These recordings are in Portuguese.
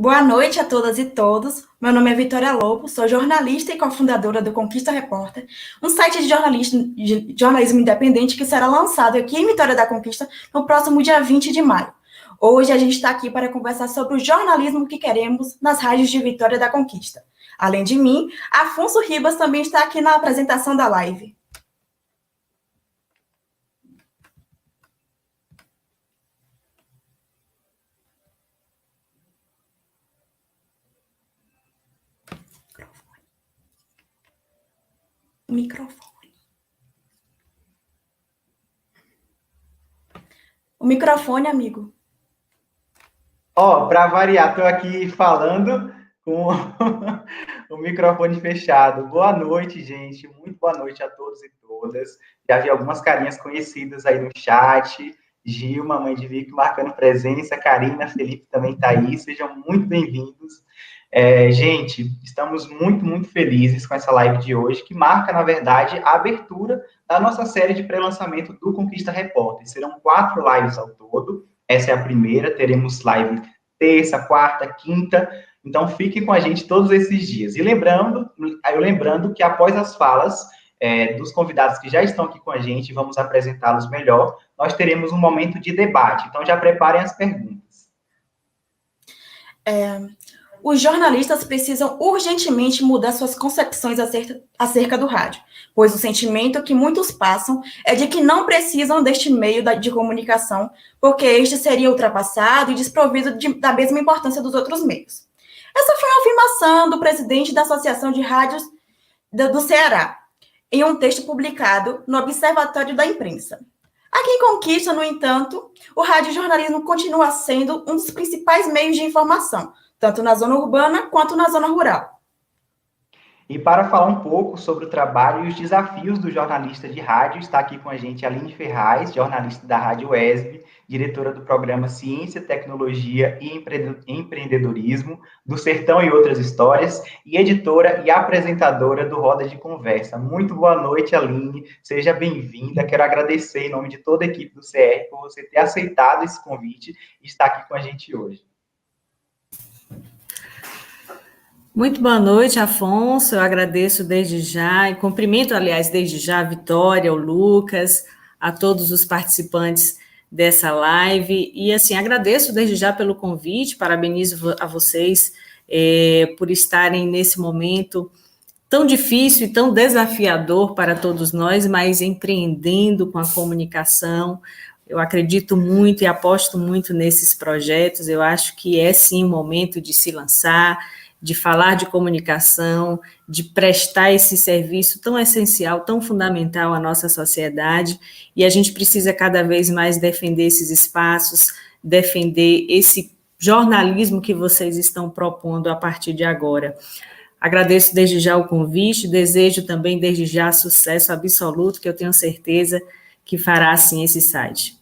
Boa noite a todas e todos. Meu nome é Vitória Lobo, sou jornalista e cofundadora do Conquista Repórter, um site de jornalismo independente que será lançado aqui em Vitória da Conquista no próximo dia 20 de maio. Hoje a gente está aqui para conversar sobre o jornalismo que queremos nas rádios de Vitória da Conquista. Além de mim, Afonso Ribas também está aqui na apresentação da live. O microfone, amigo. Para variar, estou aqui falando com o microfone fechado. Boa noite, gente. Muito boa noite a todos e todas. Já vi algumas carinhas conhecidas aí no chat. Gilma, mãe de Vicky, marcando presença. Karina, Felipe também está aí. Sejam muito bem-vindos. Gente, estamos muito felizes com essa live de hoje, que marca, na verdade, a abertura da nossa série de pré-lançamento do Conquista Repórter. Serão 4 lives ao todo. Essa é a primeira, teremos live terça, quarta, quinta, então fique com a gente todos esses dias. E lembrando que após as falas dos convidados que já estão aqui com a gente, vamos apresentá-los melhor, nós teremos um momento de debate, então já preparem as perguntas. Os jornalistas precisam urgentemente mudar suas concepções acerca do rádio, pois o sentimento que muitos passam é de que não precisam deste meio de comunicação, porque este seria ultrapassado e desprovido da mesma importância dos outros meios. Essa foi uma afirmação do presidente da Associação de Rádios do Ceará, em um texto publicado no Observatório da Imprensa. Aqui em Conquista, no entanto, o radiojornalismo continua sendo um dos principais meios de informação, tanto na zona urbana quanto na zona rural. E para falar um pouco sobre o trabalho e os desafios do jornalista de rádio, está aqui com a gente a Aline Ferraz, jornalista da Rádio ESB, diretora do programa Ciência, Tecnologia e Empreendedorismo, do Sertão e Outras Histórias, e editora e apresentadora do Roda de Conversa. Muito boa noite, Aline, seja bem-vinda. Quero agradecer em nome de toda a equipe do CR por você ter aceitado esse convite e estar aqui com a gente hoje. Muito boa noite, Afonso, eu agradeço desde já, e cumprimento, aliás, desde já a Vitória, o Lucas, a todos os participantes dessa live, e assim, agradeço desde já pelo convite, parabenizo a vocês por estarem nesse momento tão difícil e tão desafiador para todos nós, mas empreendendo com a comunicação. Eu acredito muito e aposto muito nesses projetos, eu acho que é sim o momento de se lançar, de falar de comunicação, de prestar esse serviço tão essencial, tão fundamental à nossa sociedade, e a gente precisa cada vez mais defender esses espaços, defender esse jornalismo que vocês estão propondo a partir de agora. Agradeço desde já o convite, desejo também desde já sucesso absoluto, que eu tenho certeza que fará assim esse site.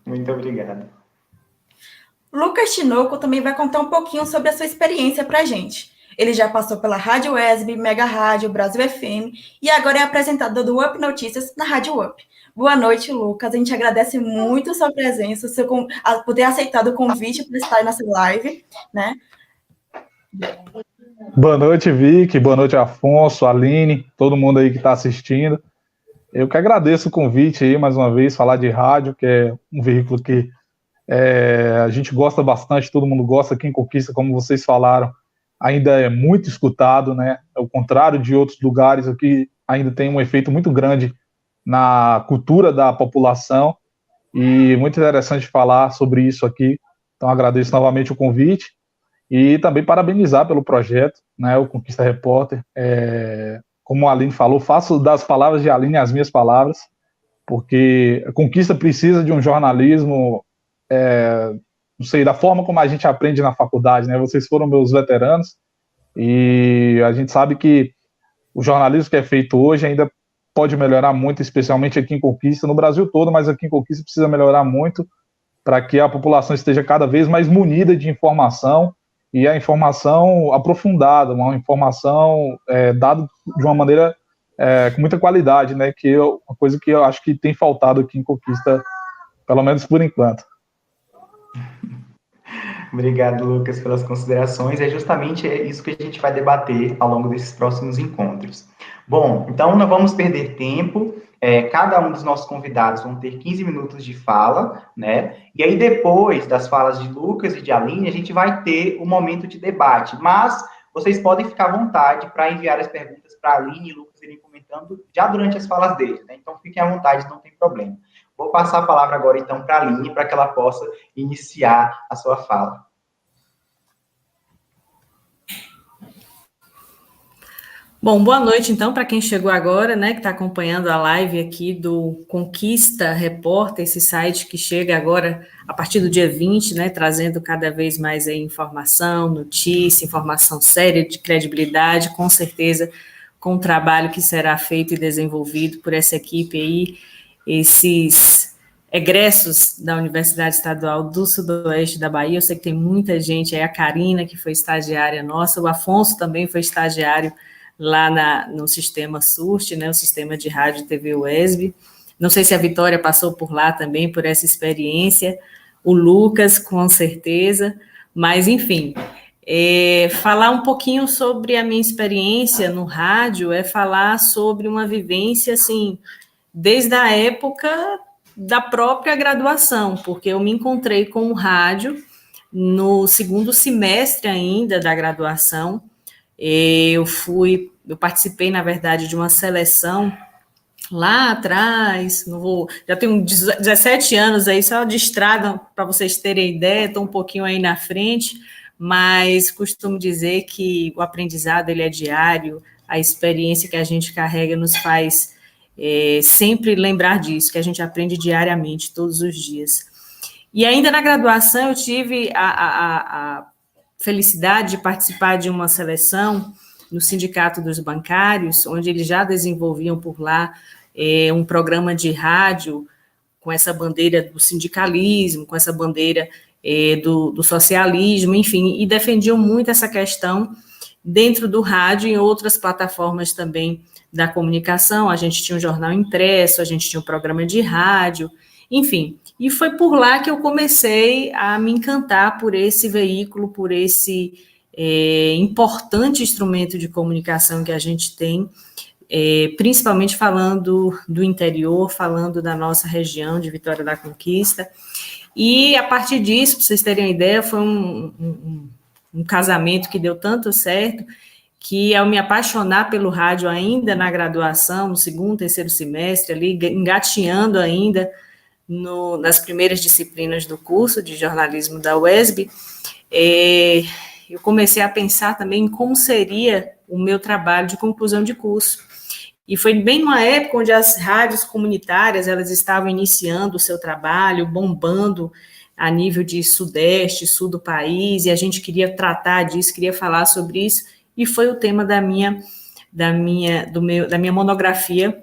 Muito obrigado. Lucas Tinoco também vai contar um pouquinho sobre a sua experiência para a gente. Ele já passou pela Rádio ESB, Mega Rádio, Brasil FM e agora é apresentador do Up Notícias na Rádio Up. Boa noite, Lucas. A gente agradece muito a sua presença, por ter aceitado o convite para estar nessa live, né? Boa noite, Vicky. Boa noite, Afonso, Aline, todo mundo aí que está assistindo. Eu que agradeço o convite aí, mais uma vez, falar de rádio, que é um veículo que a gente gosta bastante, todo mundo gosta. Aqui em Conquista, como vocês falaram, ainda é muito escutado, né? Ao contrário de outros lugares, aqui ainda tem um efeito muito grande na cultura da população, e muito interessante falar sobre isso aqui. Então agradeço novamente o convite e também parabenizar pelo projeto, né? O Conquista Repórter. Como a Aline falou, faço das palavras de Aline as minhas palavras, porque a Conquista precisa de um jornalismo, não sei, da forma como a gente aprende na faculdade, né? Vocês foram meus veteranos e a gente sabe que o jornalismo que é feito hoje ainda pode melhorar muito, especialmente aqui em Conquista, no Brasil todo, mas aqui em Conquista precisa melhorar muito para que a população esteja cada vez mais munida de informação, e a informação aprofundada, uma informação dada de uma maneira com muita qualidade, né? Que é uma coisa que eu acho que tem faltado aqui em Conquista, pelo menos por enquanto. Obrigado, Lucas, pelas considerações. É justamente isso que a gente vai debater ao longo desses próximos encontros. Bom, então não vamos perder tempo. Cada um dos nossos convidados vão ter 15 minutos de fala, né? E aí, depois das falas de Lucas e de Aline, a gente vai ter um momento de debate. Mas vocês podem ficar à vontade para enviar as perguntas para a Aline e Lucas irem comentando já durante as falas deles, né? Então, fiquem à vontade, não tem problema. Vou passar a palavra agora, então, para a Aline, para que ela possa iniciar a sua fala. Bom, boa noite, então, para quem chegou agora, né, que está acompanhando a live aqui do Conquista Repórter, esse site que chega agora a partir do dia 20, né, trazendo cada vez mais aí informação, notícia, informação séria, de credibilidade, com certeza, com o trabalho que será feito e desenvolvido por essa equipe aí, esses egressos da Universidade Estadual do Sudoeste da Bahia. Eu sei que tem muita gente aí, a Karina, que foi estagiária nossa, o Afonso também foi estagiário lá no Sistema SURT, né, o Sistema de Rádio e TV UESB. Não sei se a Vitória passou por lá também, por essa experiência, o Lucas, com certeza, mas, enfim, falar um pouquinho sobre a minha experiência no rádio é falar sobre uma vivência, assim, desde a época da própria graduação, porque eu me encontrei com o rádio no segundo semestre ainda da graduação. Eu participei, na verdade, de uma seleção lá atrás, já tenho 17 anos aí, só de estrada, para vocês terem ideia, estou um pouquinho aí na frente, mas costumo dizer que o aprendizado, ele é diário, a experiência que a gente carrega nos faz sempre lembrar disso, que a gente aprende diariamente, todos os dias. E ainda na graduação eu tive a felicidade de participar de uma seleção no Sindicato dos Bancários, onde eles já desenvolviam por lá um programa de rádio com essa bandeira do sindicalismo, com essa bandeira do socialismo, enfim, e defendiam muito essa questão dentro do rádio e em outras plataformas também da comunicação. A gente tinha um jornal impresso, a gente tinha um programa de rádio, enfim, e foi por lá que eu comecei a me encantar por esse veículo, por esse importante instrumento de comunicação que a gente tem, principalmente falando do interior, falando da nossa região de Vitória da Conquista. E, a partir disso, para vocês terem uma ideia, foi um casamento que deu tanto certo, que ao me apaixonar pelo rádio ainda na graduação, no segundo, terceiro semestre, ali, engatinhando ainda nas primeiras disciplinas do curso de jornalismo da UESB, eu comecei a pensar também em como seria o meu trabalho de conclusão de curso. E foi bem numa época onde as rádios comunitárias, elas estavam iniciando o seu trabalho, bombando a nível de sudeste, sul do país, e a gente queria tratar disso, queria falar sobre isso, e foi o tema da minha monografia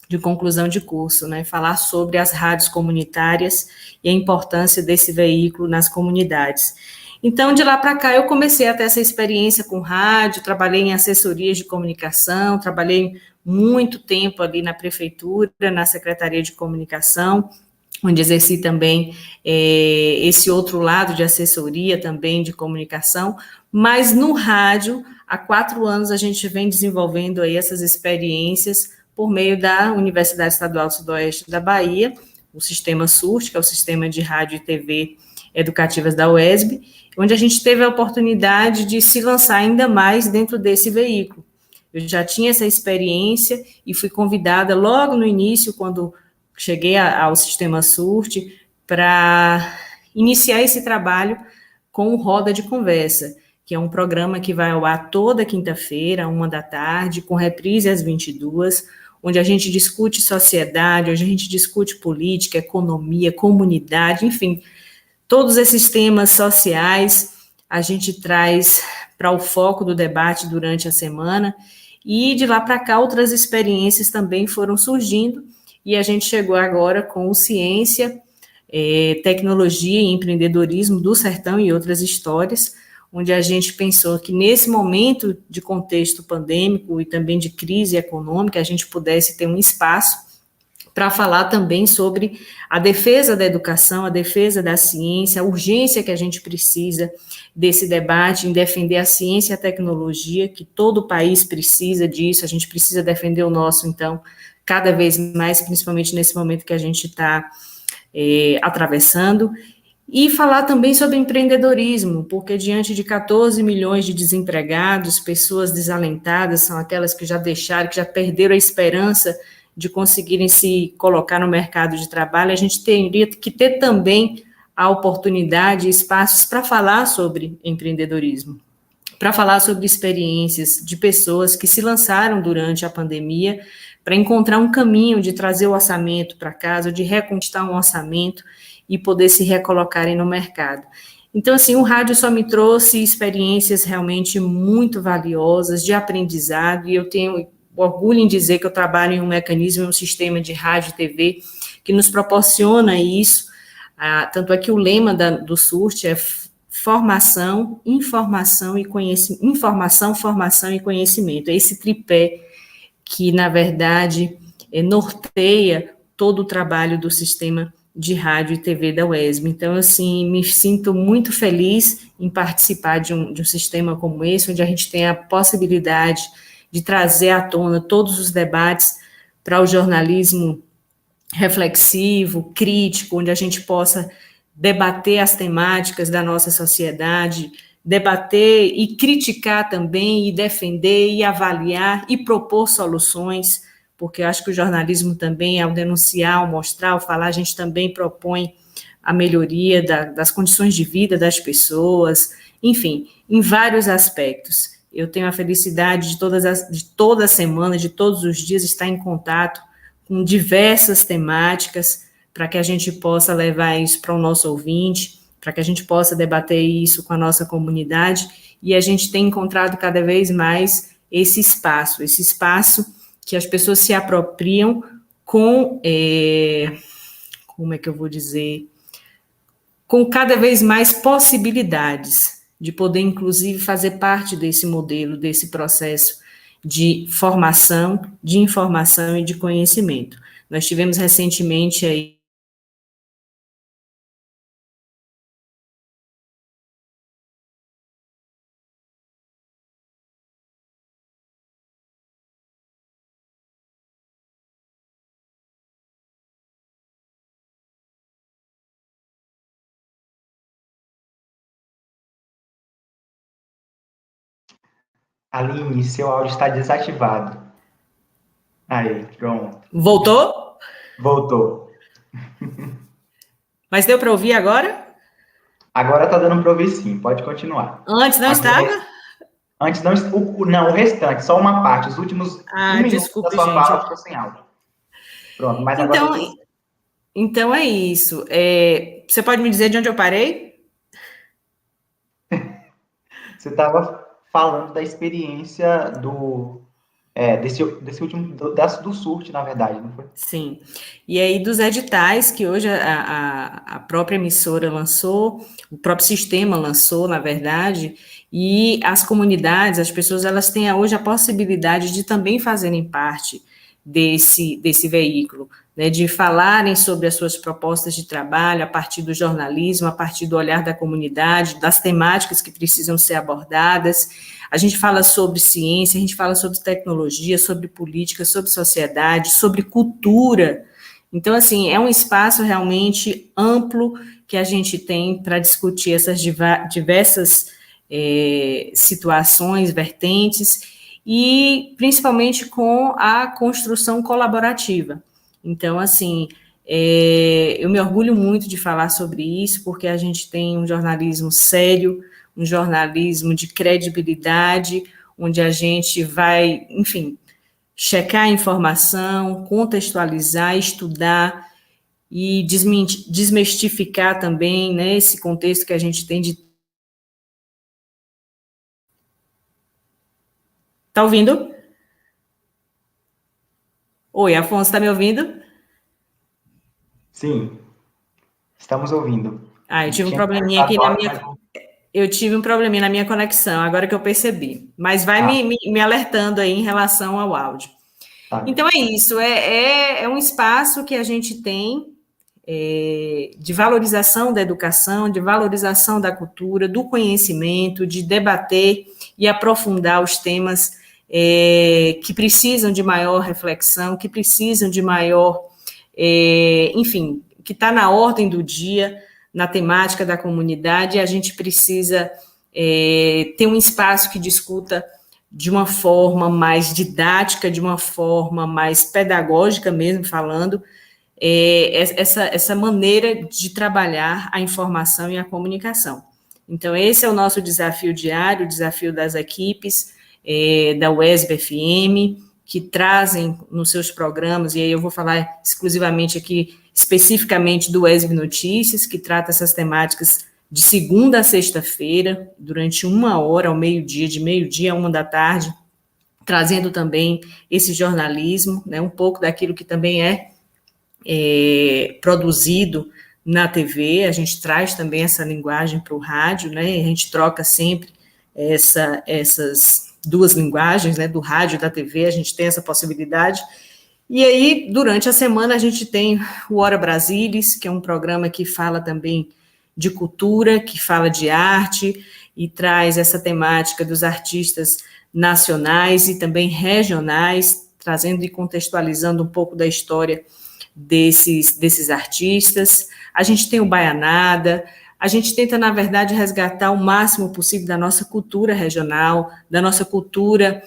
de conclusão de curso, né, falar sobre as rádios comunitárias e a importância desse veículo nas comunidades. Então, de lá para cá, eu comecei a ter essa experiência com rádio, trabalhei em assessorias de comunicação, trabalhei muito tempo ali na prefeitura, na Secretaria de Comunicação, onde exerci também esse outro lado de assessoria também de comunicação, mas no rádio, há 4 anos a gente vem desenvolvendo aí essas experiências por meio da Universidade Estadual do Sudoeste da Bahia, o Sistema SURT, que é o Sistema de Rádio e TV Educativas da UESB, onde a gente teve a oportunidade de se lançar ainda mais dentro desse veículo. Eu já tinha essa experiência e fui convidada logo no início, quando cheguei ao Sistema SURT, para iniciar esse trabalho com o Roda de Conversa, que é um programa que vai ao ar toda quinta-feira, 13h, com reprise às 22h, onde a gente discute sociedade, onde a gente discute política, economia, comunidade, enfim, todos esses temas sociais a gente traz para o foco do debate durante a semana, e de lá para cá outras experiências também foram surgindo, e a gente chegou agora com o Ciência, Tecnologia e Empreendedorismo do Sertão e outras histórias, onde a gente pensou que nesse momento de contexto pandêmico e também de crise econômica, a gente pudesse ter um espaço para falar também sobre a defesa da educação, a defesa da ciência, a urgência que a gente precisa desse debate em defender a ciência e a tecnologia, que todo o país precisa disso, a gente precisa defender o nosso, então, cada vez mais, principalmente nesse momento que a gente está atravessando, e falar também sobre empreendedorismo, porque diante de 14 milhões de desempregados, pessoas desalentadas, são aquelas que já deixaram, que já perderam a esperança de conseguirem se colocar no mercado de trabalho, a gente teria que ter também a oportunidade e espaços para falar sobre empreendedorismo, para falar sobre experiências de pessoas que se lançaram durante a pandemia para encontrar um caminho de trazer o orçamento para casa, de reconquistar um orçamento e poder se recolocarem no mercado. Então, assim, o rádio só me trouxe experiências realmente muito valiosas de aprendizado, e eu tenho orgulho em dizer que eu trabalho em um mecanismo, em um sistema de rádio e TV que nos proporciona isso, tanto é que o lema do SURT é formação, informação e conhecimento, informação, formação e conhecimento, é esse tripé que, na verdade, norteia todo o trabalho do sistema de rádio e TV da UESB. Então, assim, me sinto muito feliz em participar de um sistema como esse, onde a gente tem a possibilidade de trazer à tona todos os debates para o jornalismo reflexivo, crítico, onde a gente possa debater as temáticas da nossa sociedade, debater e criticar também, e defender, e avaliar, e propor soluções, porque eu acho que o jornalismo também, ao denunciar, ao mostrar, ao falar, a gente também propõe a melhoria das condições de vida das pessoas, enfim, em vários aspectos. Eu tenho a felicidade de toda semana, de todos os dias, estar em contato com diversas temáticas, para que a gente possa levar isso para o nosso ouvinte, para que a gente possa debater isso com a nossa comunidade, e a gente tem encontrado cada vez mais esse espaço que as pessoas se apropriam com, como é que eu vou dizer, com cada vez mais possibilidades de poder, inclusive, fazer parte desse modelo, desse processo de formação, de informação e de conhecimento. Nós tivemos recentemente aí Aline, seu áudio está desativado. Aí, pronto. Voltou? Voltou. Mas deu para ouvir agora? Agora está dando para ouvir sim, pode continuar. Antes não estava? Antes não, não, o restante, só uma parte, os últimos minuto desculpe, da sua gente. fala ficou sem áudio. Pronto, mas então, agora... Então é isso. Você pode me dizer de onde eu parei? Você estava falando da experiência desse último, do SURT, na verdade, não foi? Sim. E aí dos editais que hoje a própria emissora lançou, o próprio sistema lançou, na verdade, e as comunidades, as pessoas, elas têm hoje a possibilidade de também fazerem parte desse veículo, né, de falarem sobre as suas propostas de trabalho a partir do jornalismo, a partir do olhar da comunidade, das temáticas que precisam ser abordadas. A gente fala sobre ciência, a gente fala sobre tecnologia, sobre política, sobre sociedade, sobre cultura. Então, assim, é um espaço realmente amplo que a gente tem para discutir essas diversas situações, vertentes, e principalmente com a construção colaborativa. Então, assim, eu me orgulho muito de falar sobre isso, porque a gente tem um jornalismo sério, um jornalismo de credibilidade, onde a gente vai, enfim, checar a informação, contextualizar, estudar e desmistificar também, né, esse contexto que a gente tem de... Tá ouvindo? Oi, Afonso, está me ouvindo? Sim, estamos ouvindo. Eu tive um probleminha aqui na minha... Eu tive um probleminha na minha conexão, agora que eu percebi. Mas vai me alertando aí em relação ao áudio. Então é isso, é um espaço que a gente tem de valorização da educação, de valorização da cultura, do conhecimento, de debater e aprofundar os temas que precisam de maior reflexão, que precisam de maior, enfim, que está na ordem do dia, na temática da comunidade, e a gente precisa ter um espaço que discuta de uma forma mais didática, de uma forma mais pedagógica mesmo, falando, essa maneira de trabalhar a informação e a comunicação. Então, esse é o nosso desafio diário, o desafio das equipes da UESB-FM, que trazem nos seus programas, e aí eu vou falar exclusivamente aqui, especificamente do UESB Notícias, que trata essas temáticas de segunda a sexta-feira, durante 1 hora ao meio-dia, de meio-dia a 1 da tarde, trazendo também esse jornalismo, né, um pouco daquilo que também é produzido na TV, a gente traz também essa linguagem para o rádio, né, a gente troca sempre essas duas linguagens, né, do rádio e da TV, a gente tem essa possibilidade. E aí, durante a semana, a gente tem o Hora Brasilis, que é um programa que fala também de cultura, que fala de arte e traz essa temática dos artistas nacionais e também regionais, trazendo e contextualizando um pouco da história desses artistas. A gente tem o Baianada, a gente tenta, na verdade, resgatar o máximo possível da nossa cultura regional, da nossa cultura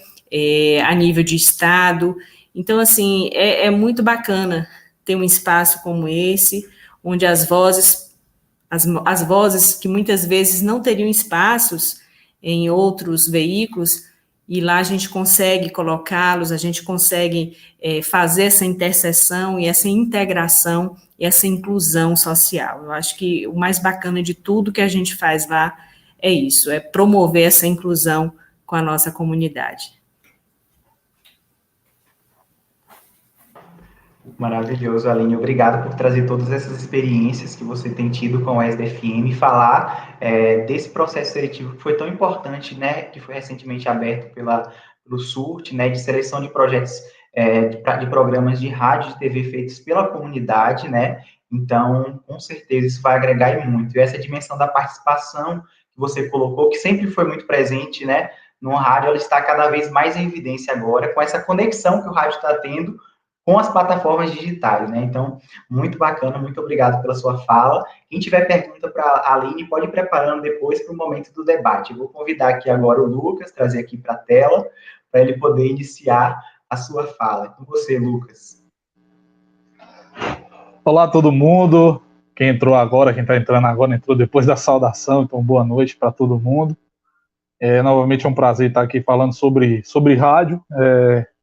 a nível de estado. Então, assim, é muito bacana ter um espaço como esse, onde as vozes que muitas vezes não teriam espaços em outros veículos, e lá a gente consegue colocá-los, a gente consegue fazer essa interseção e essa integração e essa inclusão social. Eu acho que o mais bacana de tudo que a gente faz lá é isso, é promover essa inclusão com a nossa comunidade. Maravilhoso, Aline. Obrigado por trazer todas essas experiências que você tem tido com a UESB-FM e falar desse processo seletivo que foi tão importante, né, que foi recentemente aberto pelo SURT, né, de seleção de projetos, de programas de rádio e TV feitos pela comunidade, né. Então, com certeza, isso vai agregar e muito. E essa dimensão da participação que você colocou, que sempre foi muito presente, né, no rádio, ela está cada vez mais em evidência agora, com essa conexão que o rádio está tendo com as plataformas digitais, né? Então, muito bacana, muito obrigado pela sua fala. Quem tiver pergunta para a Aline, pode ir preparando depois para o momento do debate. Eu vou convidar aqui agora o Lucas, trazer aqui para a tela, para ele poder iniciar a sua fala. Com você, Lucas. Olá, todo mundo. Quem entrou agora, quem está entrando agora, entrou depois da saudação, então boa noite para todo mundo. Novamente é um prazer estar aqui falando sobre rádio.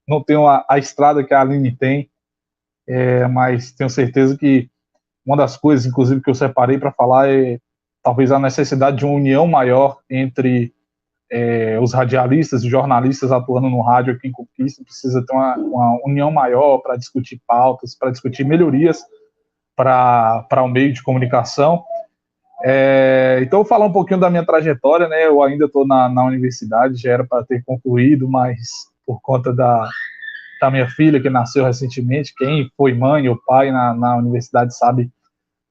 Não tenho a estrada que a Aline tem, mas tenho certeza que uma das coisas, inclusive, que eu separei para falar é talvez a necessidade de uma união maior entre os radialistas e jornalistas atuando no rádio aqui em Conquista. Precisa ter uma união maior para discutir pautas, para discutir melhorias para o meio de comunicação. Então, vou falar um pouquinho da minha trajetória, né? Eu ainda estou na universidade, já era para ter concluído, mas por conta da minha filha, que nasceu recentemente, quem foi mãe ou pai na universidade sabe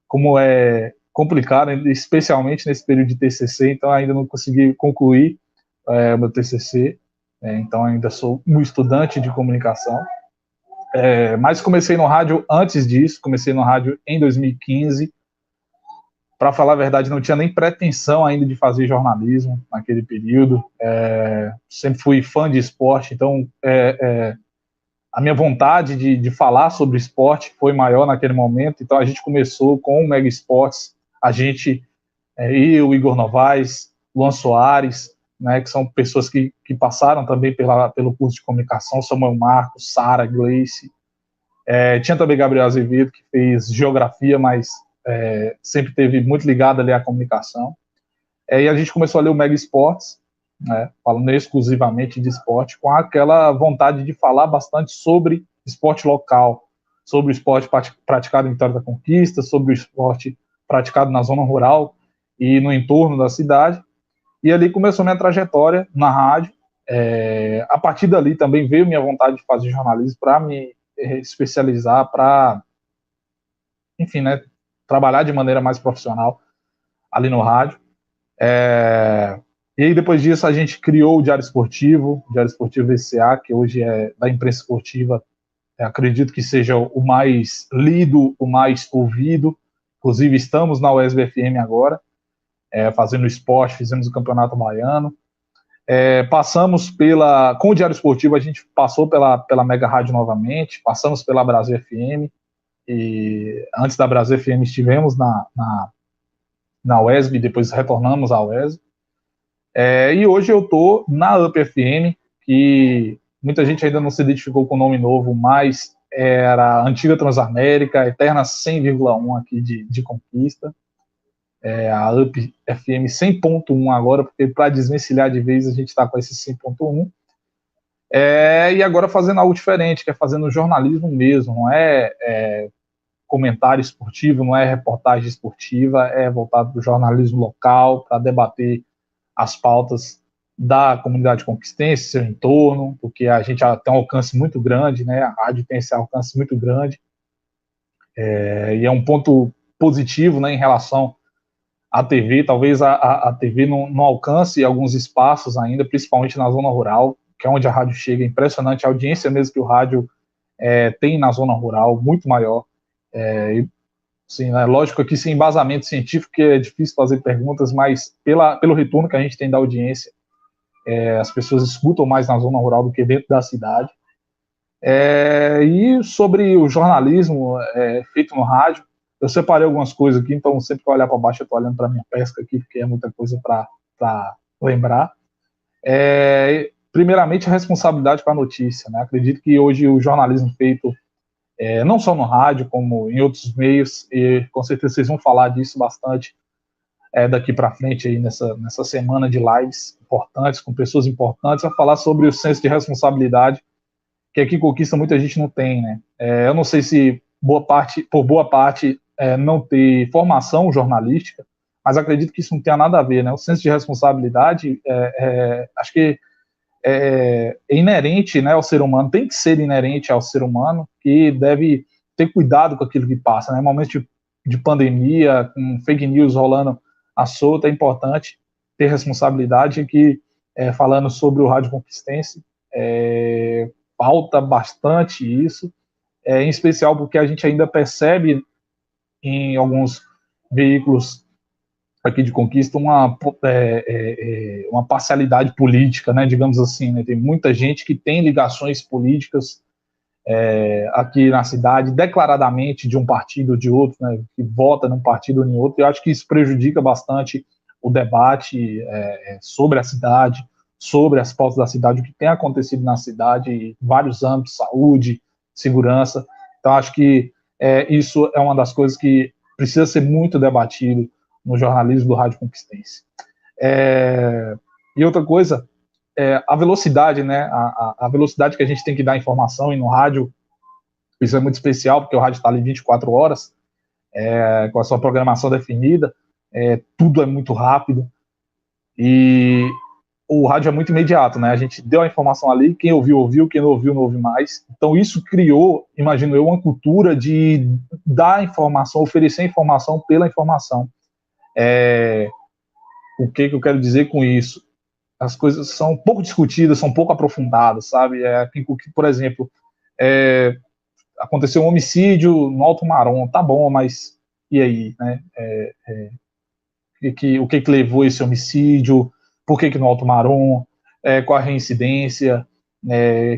como é complicado, especialmente nesse período de TCC, então ainda não consegui concluir o meu TCC, então ainda sou um estudante de comunicação, mas comecei no rádio antes disso, comecei no rádio em 2015, para falar a verdade, não tinha nem pretensão ainda de fazer jornalismo naquele período. Sempre fui fã de esporte, então a minha vontade de falar sobre esporte foi maior naquele momento. Então a gente começou com o Mega Esportes, eu, Igor Novaes, Luan Soares, né, que são pessoas que passaram também pelo curso de comunicação, Samuel Marcos, Sara, Gleice. Tinha também Gabriel Azevedo, que fez geografia, mas sempre teve muito ligado ali à comunicação, e a gente começou a ler o Mega Esportes, né, falando exclusivamente de esporte, com aquela vontade de falar bastante sobre esporte local, sobre o esporte praticado em Vitória da Conquista, sobre o esporte praticado na zona rural e no entorno da cidade, e ali começou minha trajetória na rádio, A partir dali também veio minha vontade de fazer jornalismo para me especializar, para, enfim, né, trabalhar de maneira mais profissional ali no rádio. E aí, depois disso, a gente criou o Diário Esportivo VCA, que hoje é da imprensa esportiva, acredito que seja o mais lido, o mais ouvido. Inclusive, estamos na UESB-FM agora, fazendo esporte, fizemos o Campeonato Baiano. Passamos com o Diário Esportivo, a gente passou pela Mega Rádio novamente, passamos pela Brasil FM, e antes da Brasil FM estivemos na UESB, depois retornamos à UESB. E hoje eu estou na UP FM, que muita gente ainda não se identificou com o nome novo, mas era a antiga Transamérica, eterna 100,1 aqui de Conquista. A UP FM 100.1 agora, porque para desvencilhar de vez a gente está com esse 100.1. E agora fazendo algo diferente, que é fazendo jornalismo mesmo, não é comentário esportivo, não é reportagem esportiva, é voltado para o jornalismo local, para debater as pautas da comunidade conquistense, seu entorno, porque a gente tem um alcance muito grande, né? A rádio tem esse alcance muito grande, e é um ponto positivo, né, em relação à TV. Talvez a TV não alcance alguns espaços ainda, principalmente na zona rural, que é onde a rádio chega. É impressionante a audiência mesmo que o rádio tem na zona rural, muito maior. Sim, né, lógico que sem embasamento científico, que é difícil fazer perguntas, mas pelo retorno que a gente tem da audiência, as pessoas escutam mais na zona rural do que dentro da cidade. E sobre o jornalismo feito no rádio, eu separei algumas coisas aqui, então sempre que eu olhar para baixo eu estou olhando para minha pesca aqui, porque é muita coisa para lembrar. Primeiramente, a responsabilidade com a notícia, né? Acredito que hoje o jornalismo feito não só no rádio, como em outros meios, e com certeza vocês vão falar disso bastante daqui para frente, aí nessa semana de lives importantes, com pessoas importantes, a falar sobre o senso de responsabilidade, que aqui em Conquista muita gente não tem, né? Eu não sei se por boa parte não ter formação jornalística, mas acredito que isso não tenha nada a ver, né? O senso de responsabilidade, acho que é inerente, né, ao ser humano, tem que ser inerente ao ser humano, que deve ter cuidado com aquilo que passa, né? Em momentos de pandemia, com fake news rolando à solta, é importante ter responsabilidade, que falando sobre o Rádio Conquistense, falta bastante isso, em especial porque a gente ainda percebe em alguns veículos aqui de Conquista uma parcialidade política, né, digamos assim, né? Tem muita gente que tem ligações políticas aqui na cidade, declaradamente de um partido ou de outro, né, que vota num partido ou em outro, e eu acho que isso prejudica bastante o debate sobre a cidade, sobre as pautas da cidade, o que tem acontecido na cidade, em vários âmbitos, saúde, segurança. Então, acho que isso é uma das coisas que precisa ser muito debatido no jornalismo do Rádio Conquistense. E outra coisa, a velocidade, né? A velocidade que a gente tem que dar informação, e no rádio isso é muito especial, porque o rádio está ali 24 horas, com a sua programação definida, tudo é muito rápido, e o rádio é muito imediato, né? A gente deu a informação ali, quem ouviu, ouviu, quem não ouviu, não ouve mais. Então isso criou, imagino eu, uma cultura de dar informação, oferecer informação pela informação. O que eu quero dizer com isso? As coisas são pouco discutidas, são pouco aprofundadas, sabe? Por exemplo, aconteceu um homicídio no Alto Marom, tá bom, mas e aí, né? O que levou esse homicídio? Por que no Alto Marom? Qual a reincidência?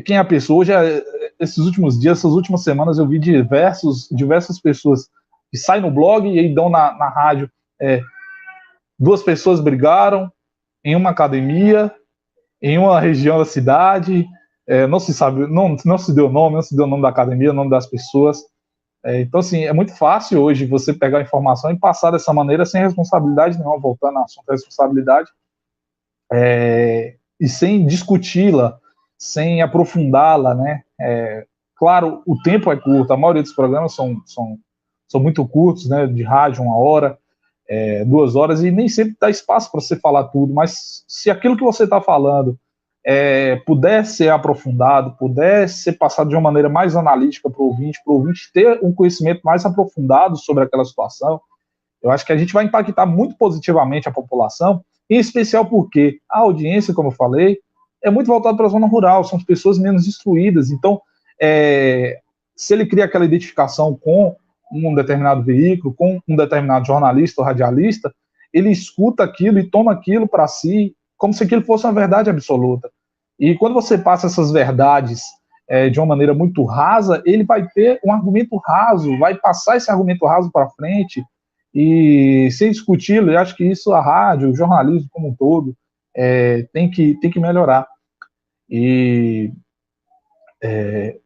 Quem é a pessoa? Hoje, esses últimos dias, essas últimas semanas, eu vi diversas pessoas que saem no blog e aí dão na rádio. 2 pessoas brigaram em uma academia, em uma região da cidade, não se sabe, não se deu nome, não se deu o nome da academia, o nome das pessoas. Então, assim, é muito fácil hoje você pegar a informação e passar dessa maneira sem responsabilidade nenhuma, voltando ao assunto da responsabilidade, e sem discuti-la, sem aprofundá-la, né? Claro, o tempo é curto, a maioria dos programas são muito curtos, né? De rádio, 1 hora, 2 horas, e nem sempre dá espaço para você falar tudo, mas se aquilo que você está falando puder ser aprofundado, puder ser passado de uma maneira mais analítica para o ouvinte ter um conhecimento mais aprofundado sobre aquela situação, eu acho que a gente vai impactar muito positivamente a população, em especial porque a audiência, como eu falei, é muito voltada para a zona rural, são pessoas menos instruídas, então, se ele cria aquela identificação com um determinado veículo, com um determinado jornalista ou radialista, ele escuta aquilo e toma aquilo para si como se aquilo fosse uma verdade absoluta. E quando você passa essas verdades de uma maneira muito rasa, ele vai ter um argumento raso, vai passar esse argumento raso para frente, e sem discuti-lo, eu acho que isso a rádio, o jornalismo como um todo, tem que melhorar. E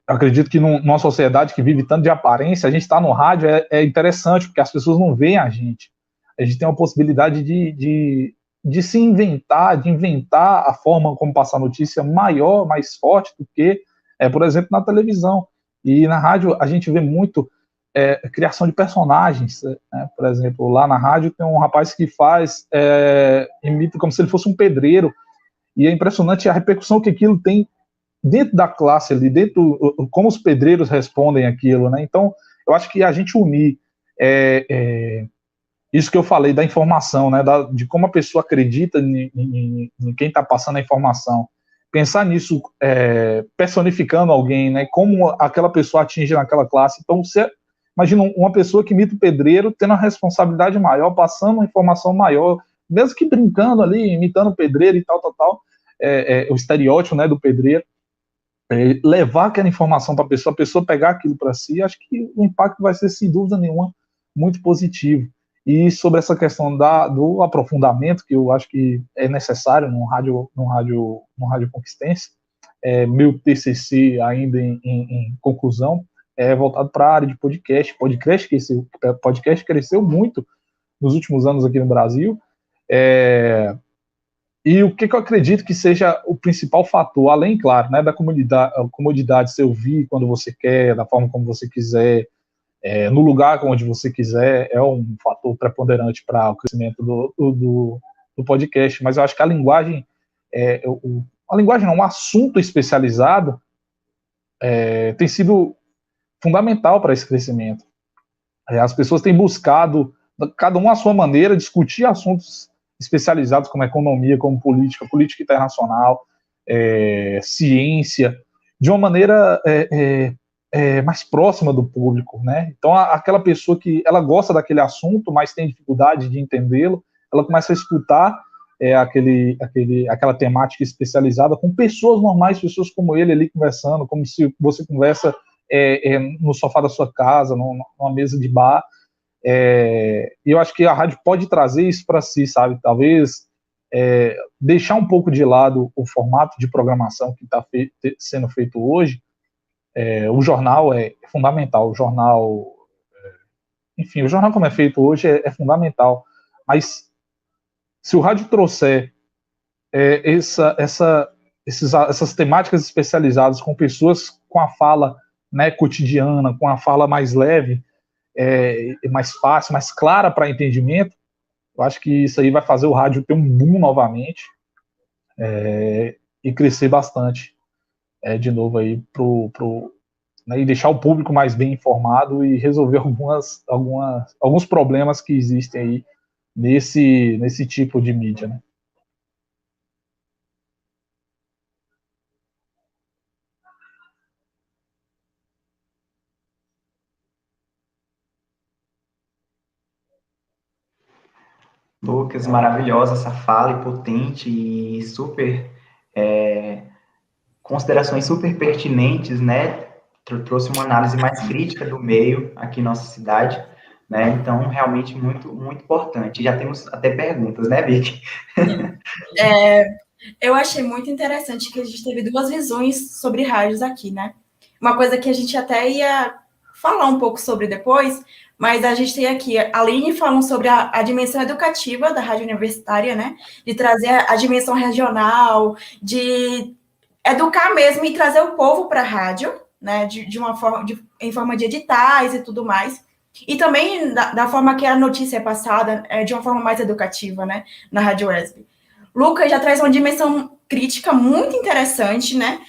acredito que numa sociedade que vive tanto de aparência, a gente estar no rádio é interessante, porque as pessoas não veem a gente. A gente tem uma possibilidade de se inventar, de inventar a forma como passar notícia maior, mais forte do que, por exemplo, na televisão. E na rádio a gente vê muito criação de personagens, né? Por exemplo, lá na rádio tem um rapaz que imita como se ele fosse um pedreiro, e é impressionante a repercussão que aquilo tem dentro da classe ali, como os pedreiros respondem aquilo, né? Então, eu acho que a gente unir isso que eu falei da informação, né, de como a pessoa acredita em quem está passando a informação, pensar nisso personificando alguém, né, como aquela pessoa atinge naquela classe. Então, você imagina uma pessoa que imita o pedreiro tendo uma responsabilidade maior, passando uma informação maior, mesmo que brincando ali, imitando o pedreiro e tal, o estereótipo, né, do pedreiro, levar aquela informação para a pessoa pegar aquilo para si. Acho que o impacto vai ser, sem dúvida nenhuma, muito positivo. E sobre essa questão do aprofundamento, que eu acho que é necessário no rádio conquistense, meu TCC ainda em conclusão, voltado para a área de podcast. Podcast cresceu muito nos últimos anos aqui no Brasil, e o que eu acredito que seja o principal fator, além, claro, né, da comodidade, se ouvir quando você quer, da forma como você quiser, no lugar onde você quiser, é um fator preponderante para o crescimento do podcast. Mas eu acho que a linguagem, um assunto especializado, tem sido fundamental para esse crescimento. As pessoas têm buscado, cada um à sua maneira, discutir assuntos especializados como economia, como política internacional, ciência, de uma maneira mais próxima do público, né? Então, aquela pessoa que ela gosta daquele assunto, mas tem dificuldade de entendê-lo, ela começa a escutar aquela temática especializada com pessoas normais, pessoas como ele ali conversando, como se você conversa no sofá da sua casa, numa mesa de bar. E eu acho que a rádio pode trazer isso para si, sabe? Talvez deixar um pouco de lado o formato de programação que está sendo feito hoje. O jornal é fundamental, o jornal como é feito hoje é fundamental, mas se o rádio trouxer essas temáticas especializadas com pessoas com a fala, né, cotidiana, com a fala mais leve, mais fácil, mais clara para entendimento, eu acho que isso aí vai fazer o rádio ter um boom novamente, e crescer bastante de novo aí né, e deixar o público mais bem informado e resolver alguns problemas que existem aí nesse tipo de mídia, né? Lucas, maravilhosa essa fala, e potente e super considerações super pertinentes, né? Trouxe uma análise mais crítica do meio aqui em nossa cidade, né? Então, realmente muito, muito importante. Já temos até perguntas, né, Vicky? Eu achei muito interessante que a gente teve duas visões sobre rádios aqui, né? Uma coisa que a gente até ia falar um pouco sobre depois, mas a gente tem aqui a Aline falando sobre a dimensão educativa da rádio universitária, né? De trazer a dimensão regional, de educar mesmo e trazer o povo para a rádio, né? Em forma de editais e tudo mais. E também da forma que a notícia é passada, de uma forma mais educativa, né? Na Rádio UESB. Lucas já traz uma dimensão crítica muito interessante, né?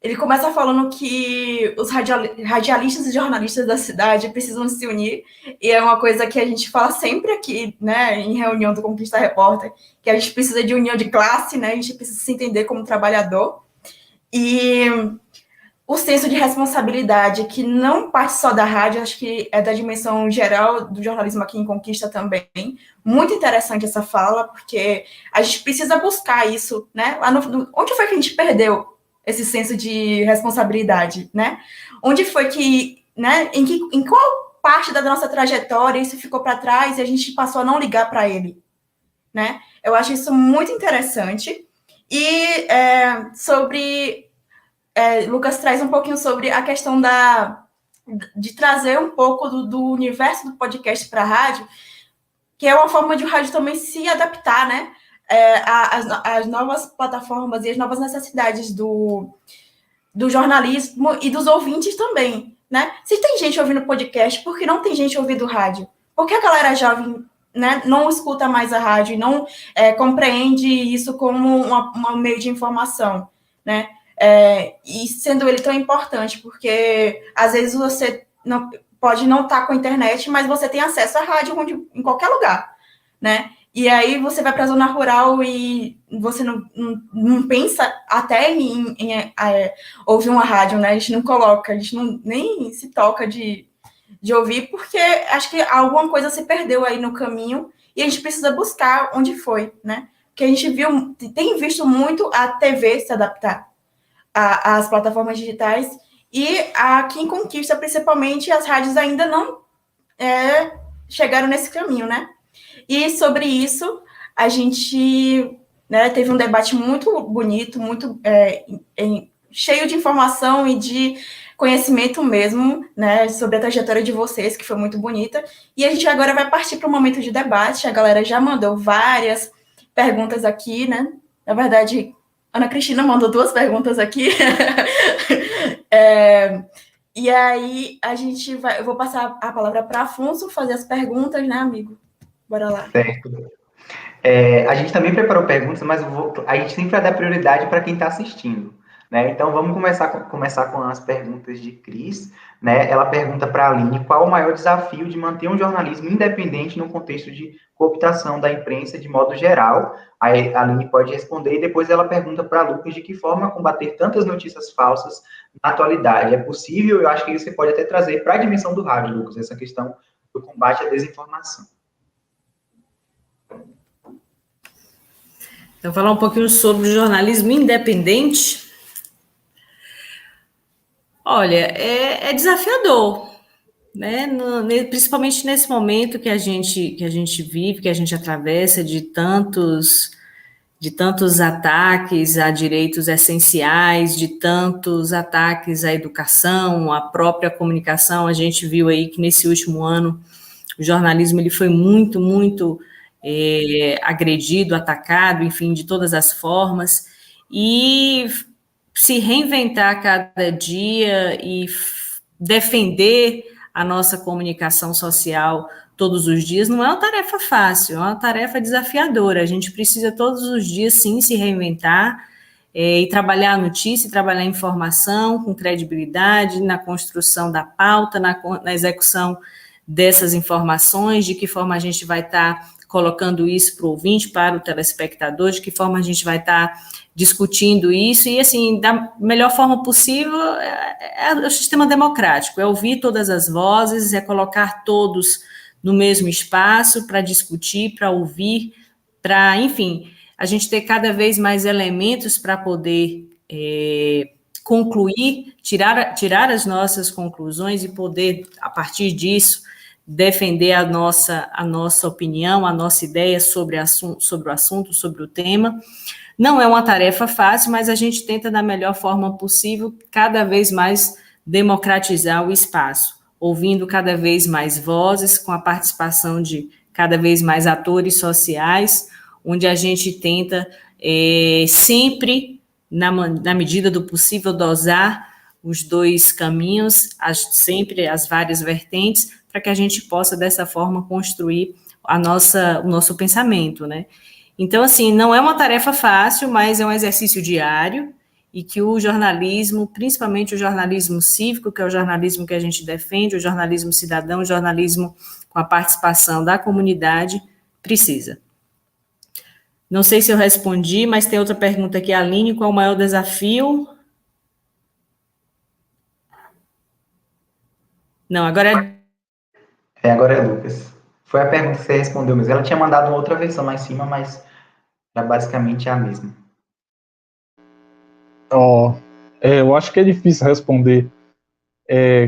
Ele começa falando que os radialistas e jornalistas da cidade precisam se unir, e é uma coisa que a gente fala sempre aqui, né, em reunião do Conquista Repórter, que a gente precisa de união de classe, né, a gente precisa se entender como trabalhador, e o senso de responsabilidade, que não parte só da rádio, acho que é da dimensão geral do jornalismo aqui em Conquista também. Muito interessante essa fala, porque a gente precisa buscar isso, né, lá onde foi que a gente perdeu esse senso de responsabilidade, né? Onde foi que, né, em qual parte da nossa trajetória isso ficou para trás e a gente passou a não ligar para ele, né? Eu acho isso muito interessante. E Lucas traz um pouquinho sobre a questão de trazer um pouco do universo do podcast para a rádio, que é uma forma de o rádio também se adaptar, né? As novas plataformas e as novas necessidades do jornalismo e dos ouvintes também, né? Se tem gente ouvindo podcast, por que não tem gente ouvindo rádio? Por que a galera jovem, né, não escuta mais a rádio e não compreende isso como um meio de informação, né? E sendo ele tão importante, porque às vezes você pode não estar com a internet, mas você tem acesso à rádio em qualquer lugar, né? E aí você vai para a zona rural e você não pensa até em ouvir uma rádio, né? A gente não coloca, a gente nem se toca de ouvir, porque acho que alguma coisa se perdeu aí no caminho e a gente precisa buscar onde foi, né? Porque a gente tem visto muito a TV se adaptar às plataformas digitais e aqui em Conquista, principalmente, as rádios ainda não chegaram nesse caminho, né? E sobre isso, a gente, né, teve um debate muito bonito, muito cheio de informação e de conhecimento mesmo, né, sobre a trajetória de vocês, que foi muito bonita. E a gente agora vai partir para um momento de debate. A galera já mandou várias perguntas aqui, né? Na verdade, Ana Cristina mandou 2 perguntas aqui. E aí, eu vou passar a palavra para Afonso fazer as perguntas, né, amigo? Bora lá. Certo. A gente também preparou perguntas, mas a gente sempre vai dar prioridade para quem está assistindo, né? Então, vamos começar com as perguntas de Cris, né? Ela pergunta para a Aline qual o maior desafio de manter um jornalismo independente no contexto de cooptação da imprensa de modo geral. Aí a Aline pode responder e depois ela pergunta para Lucas de que forma combater tantas notícias falsas na atualidade. É possível? Eu acho que você pode até trazer para a dimensão do rádio, Lucas, essa questão do combate à desinformação. Então, falar um pouquinho sobre o jornalismo independente. Olha, é desafiador, né? Principalmente nesse momento que a gente vive, que a gente atravessa de tantos ataques a direitos essenciais, de tantos ataques à educação, à própria comunicação. A gente viu aí que nesse último ano o jornalismo ele foi muito, muito agredido, atacado, enfim, de todas as formas, e se reinventar a cada dia e defender a nossa comunicação social todos os dias não é uma tarefa fácil, é uma tarefa desafiadora. A gente precisa todos os dias, sim, se reinventar e trabalhar a notícia, trabalhar a informação com credibilidade, na construção da pauta, na execução dessas informações, de que forma a gente vai estar colocando isso para o ouvinte, para o telespectador, de que forma a gente vai estar discutindo isso, e assim, da melhor forma possível é o sistema democrático, é ouvir todas as vozes, é colocar todos no mesmo espaço para discutir, para ouvir, para, enfim, a gente ter cada vez mais elementos para poder concluir, tirar as nossas conclusões e poder, a partir disso, defender a nossa opinião, a nossa ideia sobre o assunto, sobre o tema. Não é uma tarefa fácil, mas a gente tenta, da melhor forma possível, cada vez mais democratizar o espaço, ouvindo cada vez mais vozes, com a participação de cada vez mais atores sociais, onde a gente tenta sempre, na medida do possível, dosar os 2 caminhos, sempre as várias vertentes, para que a gente possa, dessa forma, construir o nosso pensamento, né? Então, assim, não é uma tarefa fácil, mas é um exercício diário, e que o jornalismo, principalmente o jornalismo cívico, que é o jornalismo que a gente defende, o jornalismo cidadão, o jornalismo com a participação da comunidade, precisa. Não sei se eu respondi, mas tem outra pergunta aqui, Aline, qual o maior desafio? Não, agora é... Agora é Lucas. Foi a pergunta que você respondeu mesmo. Ela tinha mandado uma outra versão lá em cima, mas era basicamente a mesma. Eu acho que é difícil responder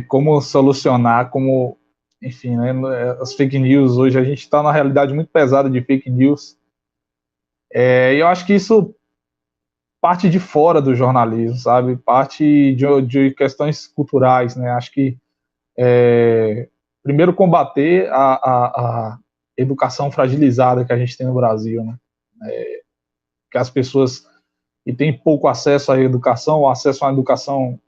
como solucionar, como, enfim, né, as fake news. Hoje a gente está numa realidade muito pesada de fake news. E eu acho que isso parte de fora do jornalismo, sabe? Parte de questões culturais, né? Acho que primeiro combater a educação fragilizada que a gente tem no Brasil, né? Que as pessoas que têm pouco acesso à educação, ou acesso a uma educação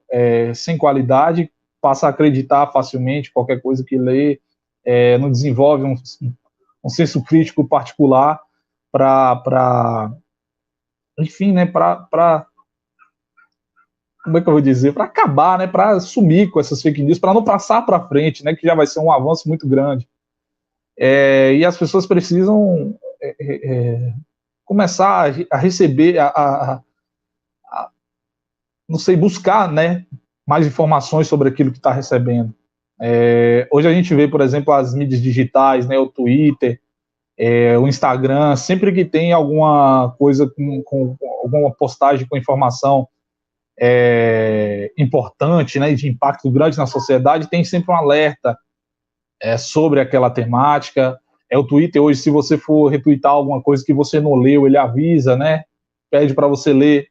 sem qualidade, passa a acreditar facilmente qualquer coisa que lê, não desenvolve um senso crítico particular para enfim, né, como é que eu vou dizer, para acabar, né, para sumir com essas fake news, para não passar para frente, né, que já vai ser um avanço muito grande. E as pessoas precisam começar a receber, não sei, buscar, né, mais informações sobre aquilo que está recebendo. Hoje a gente vê, por exemplo, as mídias digitais, né, o Twitter, o Instagram, sempre que tem alguma coisa com alguma postagem com informação importante, né, de impacto grande na sociedade, tem sempre um alerta sobre aquela temática. O Twitter hoje, se você for retweetar alguma coisa que você não leu, ele avisa, né, pede para você ler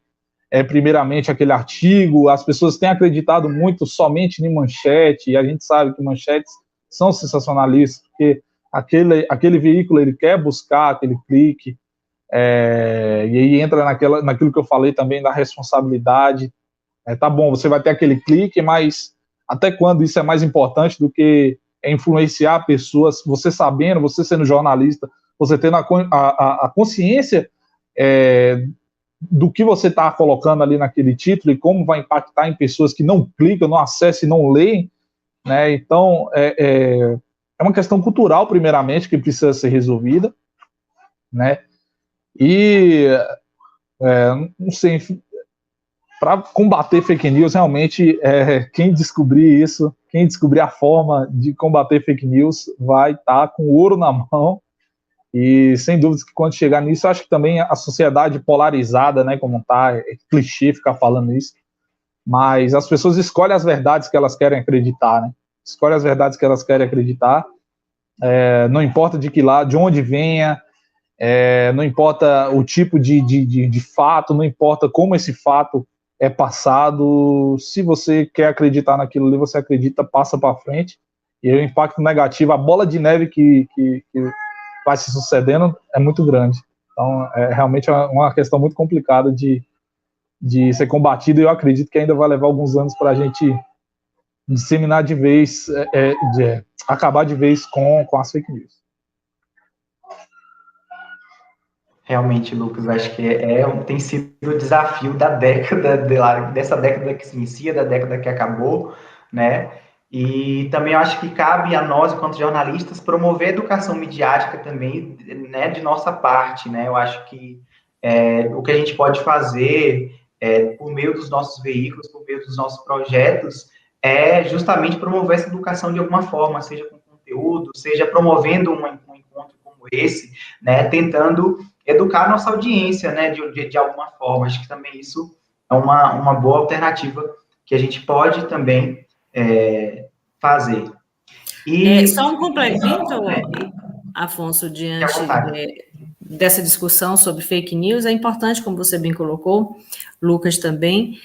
primeiramente aquele artigo. As pessoas têm acreditado muito somente em manchete, e a gente sabe que manchetes são sensacionalistas, porque aquele veículo, ele quer buscar aquele clique, e aí entra naquilo que eu falei também da responsabilidade. Tá bom, você vai ter aquele clique, mas até quando isso é mais importante do que influenciar pessoas, você sabendo, você sendo jornalista, você tendo a consciência do que você está colocando ali naquele título e como vai impactar em pessoas que não clicam, não acessam e não leem, né? Então, é uma questão cultural, primeiramente, que precisa ser resolvida, né? E, não sei, para combater fake news, realmente, quem descobrir isso, quem descobrir a forma de combater fake news, vai estar com ouro na mão. E, sem dúvidas, que quando chegar nisso, eu acho que também a sociedade polarizada, né, como tá, é clichê ficar falando isso, mas as pessoas escolhem as verdades que elas querem acreditar, né? Escolhem as verdades que elas querem acreditar, não importa de onde venha, não importa o tipo de fato, não importa como esse fato é passado. Se você quer acreditar naquilo ali, você acredita, passa para frente, e o impacto negativo, a bola de neve que vai se sucedendo é muito grande. Então, realmente uma questão muito complicada de ser combatida, e eu acredito que ainda vai levar alguns anos para a gente disseminar de vez, acabar de vez com as fake news. Realmente, Lucas, acho que tem sido o desafio da década, dessa década que se inicia, da década que acabou, né? E também eu acho que cabe a nós, enquanto jornalistas, promover a educação midiática também, né, de nossa parte, né? Eu acho que o que a gente pode fazer por meio dos nossos veículos, por meio dos nossos projetos, é justamente promover essa educação de alguma forma, seja com conteúdo, seja promovendo um encontro como esse, né, tentando educar a nossa audiência, né, de alguma forma. Acho que também isso é uma boa alternativa que a gente pode também fazer. Só um complemento, Afonso, diante dessa discussão sobre fake news, é importante, como você bem colocou, Lucas também,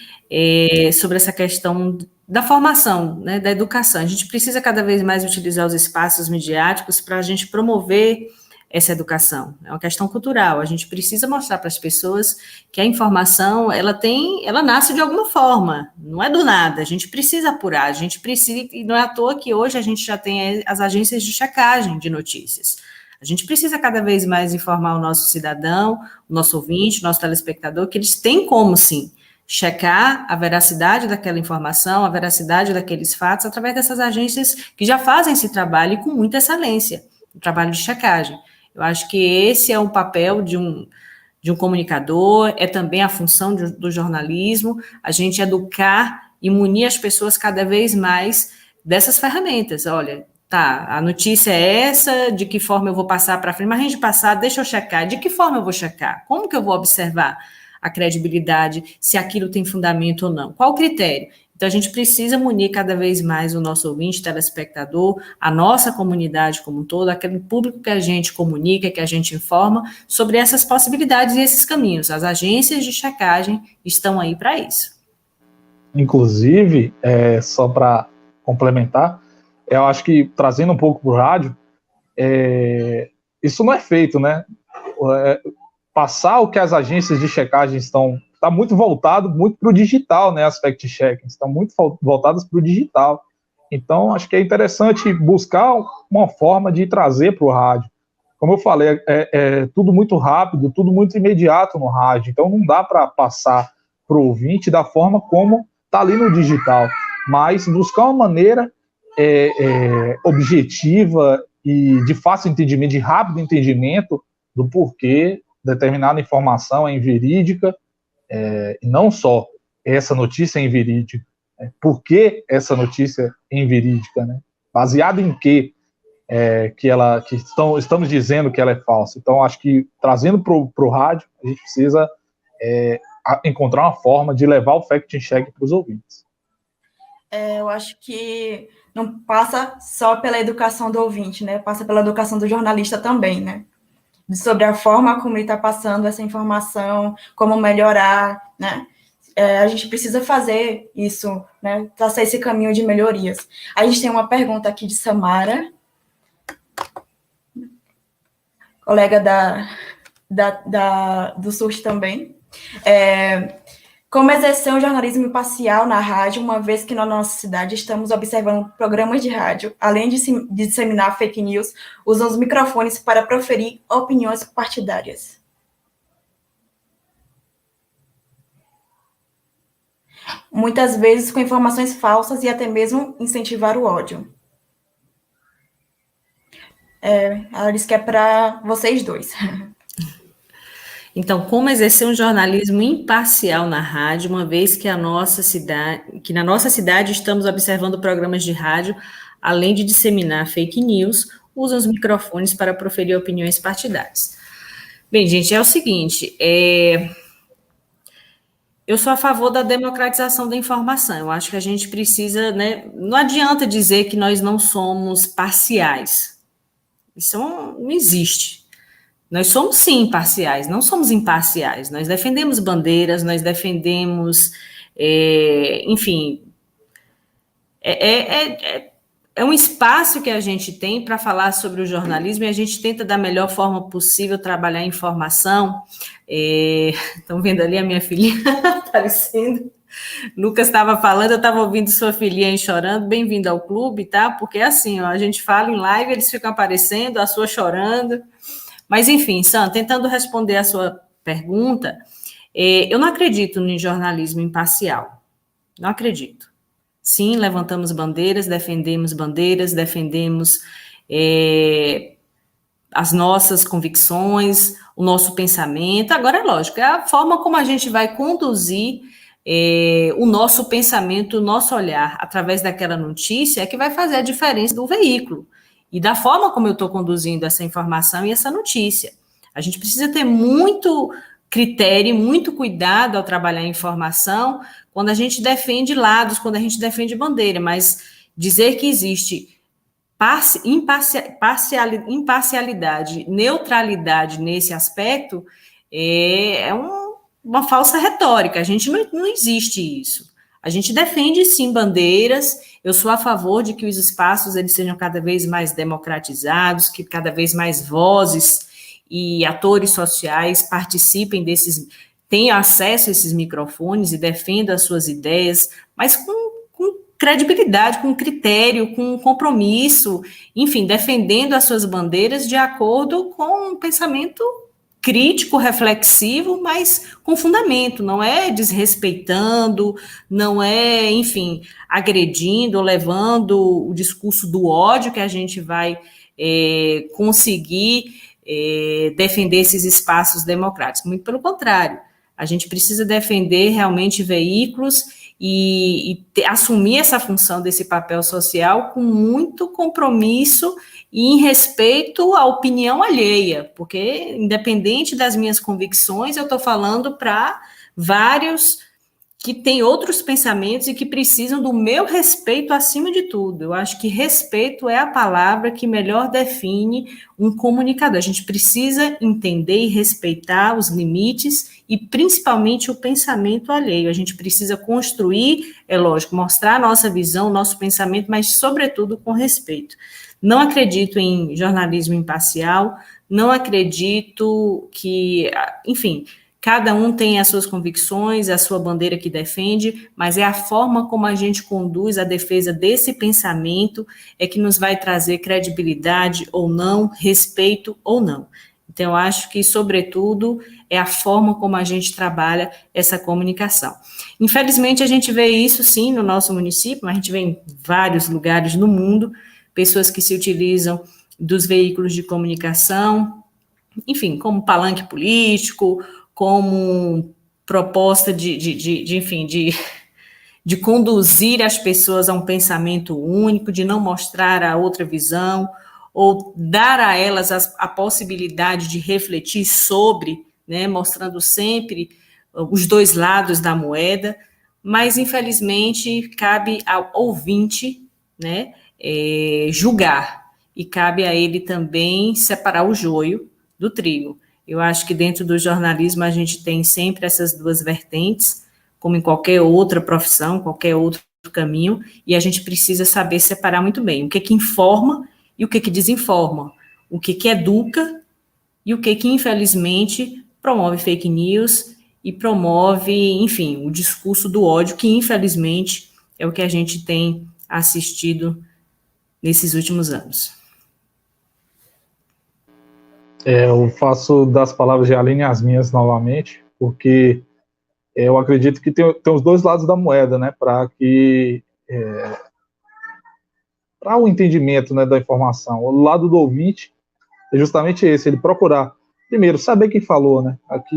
sobre essa questão da formação, né, da educação. A gente precisa cada vez mais utilizar os espaços midiáticos para a gente promover essa educação. É uma questão cultural. A gente precisa mostrar para as pessoas que a informação, ela nasce de alguma forma, não é do nada. A gente precisa apurar, a gente precisa, e não é à toa que hoje a gente já tem as agências de checagem de notícias. A gente precisa cada vez mais informar o nosso cidadão, o nosso ouvinte, o nosso telespectador, que eles têm como, sim, checar a veracidade daquela informação, a veracidade daqueles fatos, através dessas agências que já fazem esse trabalho e com muita excelência, o trabalho de checagem. Eu acho que esse é o papel de um comunicador, é também a função do jornalismo, a gente educar e munir as pessoas cada vez mais dessas ferramentas. Olha, tá, a notícia é essa, de que forma eu vou passar para frente, mas antes de passar, deixa eu checar, de que forma eu vou checar? Como que eu vou observar a credibilidade, se aquilo tem fundamento ou não? Qual o critério? Então, a gente precisa munir cada vez mais o nosso ouvinte, telespectador, a nossa comunidade como um todo, aquele público que a gente comunica, que a gente informa, sobre essas possibilidades e esses caminhos. As agências de checagem estão aí para isso. Inclusive, só para complementar, eu acho que, trazendo um pouco para o rádio, isso não é feito, né? Passar o que as agências de checagem está muito voltado muito para o digital, né? As fact-checking estão muito voltadas para o digital. Então, acho que é interessante buscar uma forma de trazer para o rádio. Como eu falei, é tudo muito rápido, tudo muito imediato no rádio. Então, não dá para passar para o ouvinte da forma como está ali no digital, mas buscar uma maneira objetiva e de fácil entendimento, de rápido entendimento do porquê determinada informação é inverídica, e não só essa notícia é inverídica, por que essa notícia é inverídica, né? Baseado em que estamos dizendo que ela é falsa. Então, acho que, trazendo para o rádio, a gente precisa encontrar uma forma de levar o fact-check para os ouvintes. Eu acho que não passa só pela educação do ouvinte, né? Passa pela educação do jornalista também, né? Sobre a forma como ele está passando essa informação, como melhorar, né? A gente precisa fazer isso, né? Traçar esse caminho de melhorias. A gente tem uma pergunta aqui de Samara, colega do SURT também. Como exercer um jornalismo imparcial na rádio, uma vez que na nossa cidade estamos observando programas de rádio, além de disseminar fake news, usam os microfones para proferir opiniões partidárias. Muitas vezes com informações falsas e até mesmo incentivar o ódio. Ela disse que é para vocês dois. Então, como exercer um jornalismo imparcial na rádio, uma vez que na nossa cidade estamos observando programas de rádio, além de disseminar fake news, usam os microfones para proferir opiniões partidárias. Bem, gente, é o seguinte, eu sou a favor da democratização da informação. Eu acho que a gente precisa, né? Não adianta dizer que nós não somos parciais. Isso não existe. Nós somos, sim, imparciais, não somos imparciais. Nós defendemos bandeiras, nós defendemos, enfim, é um espaço que a gente tem para falar sobre o jornalismo e a gente tenta, da melhor forma possível, trabalhar a informação. Estão vendo ali a minha filhinha aparecendo? Lucas estava falando, eu estava ouvindo sua filhinha aí chorando. Bem-vindo ao clube, tá? Porque é assim, ó, a gente fala em live, eles ficam aparecendo, a sua chorando. Mas, enfim, Sam, tentando responder a sua pergunta, eu não acredito em jornalismo imparcial. Não acredito. Sim, levantamos bandeiras, defendemos as nossas convicções, o nosso pensamento. Agora, é lógico, é a forma como a gente vai conduzir o nosso pensamento, o nosso olhar, através daquela notícia, é que vai fazer a diferença do veículo. E da forma como eu estou conduzindo essa informação e essa notícia. A gente precisa ter muito critério, muito cuidado ao trabalhar a informação, quando a gente defende lados, quando a gente defende bandeira, mas dizer que existe imparcialidade, neutralidade nesse aspecto, uma falsa retórica. A gente não existe isso. A gente defende, sim, bandeiras. Eu sou a favor de que os espaços eles sejam cada vez mais democratizados, que cada vez mais vozes e atores sociais participem tenham acesso a esses microfones e defendam as suas ideias, mas com credibilidade, com critério, com compromisso, enfim, defendendo as suas bandeiras de acordo com um pensamento crítico, reflexivo, mas com fundamento, não é desrespeitando, não é, enfim, agredindo, levando o discurso do ódio que a gente vai conseguir defender esses espaços democráticos. Muito pelo contrário, a gente precisa defender realmente veículos e assumir essa função desse papel social com muito compromisso e em respeito à opinião alheia, porque, independente das minhas convicções, eu estou falando para vários que têm outros pensamentos e que precisam do meu respeito acima de tudo. Eu acho que respeito é a palavra que melhor define um comunicador. A gente precisa entender e respeitar os limites e, principalmente, o pensamento alheio. A gente precisa construir, é lógico, mostrar a nossa visão, o nosso pensamento, mas, sobretudo, com respeito. Não acredito em jornalismo imparcial, não acredito que, enfim, cada um tem as suas convicções, a sua bandeira que defende, mas é a forma como a gente conduz a defesa desse pensamento é que nos vai trazer credibilidade ou não, respeito ou não. Então, eu acho que, sobretudo, é a forma como a gente trabalha essa comunicação. Infelizmente, a gente vê isso, sim, no nosso município, mas a gente vê em vários lugares no mundo, pessoas que se utilizam dos veículos de comunicação, enfim, como palanque político, como proposta de conduzir as pessoas a um pensamento único, de não mostrar a outra visão, ou dar a elas a possibilidade de refletir sobre, né, mostrando sempre os dois lados da moeda, mas, infelizmente, cabe ao ouvinte, né, julgar, e cabe a ele também separar o joio do trigo. Eu acho que dentro do jornalismo a gente tem sempre essas duas vertentes, como em qualquer outra profissão, qualquer outro caminho, e a gente precisa saber separar muito bem o que informa e o que desinforma, o que educa e o que infelizmente promove fake news e promove, enfim, o discurso do ódio, que infelizmente é o que a gente tem assistido nesses últimos anos. Eu faço das palavras de Aline as minhas novamente, porque eu acredito que tem os dois lados da moeda, né, para o entendimento, né, da informação. O lado do ouvinte é justamente esse, ele procurar, primeiro, saber quem falou, né, aqui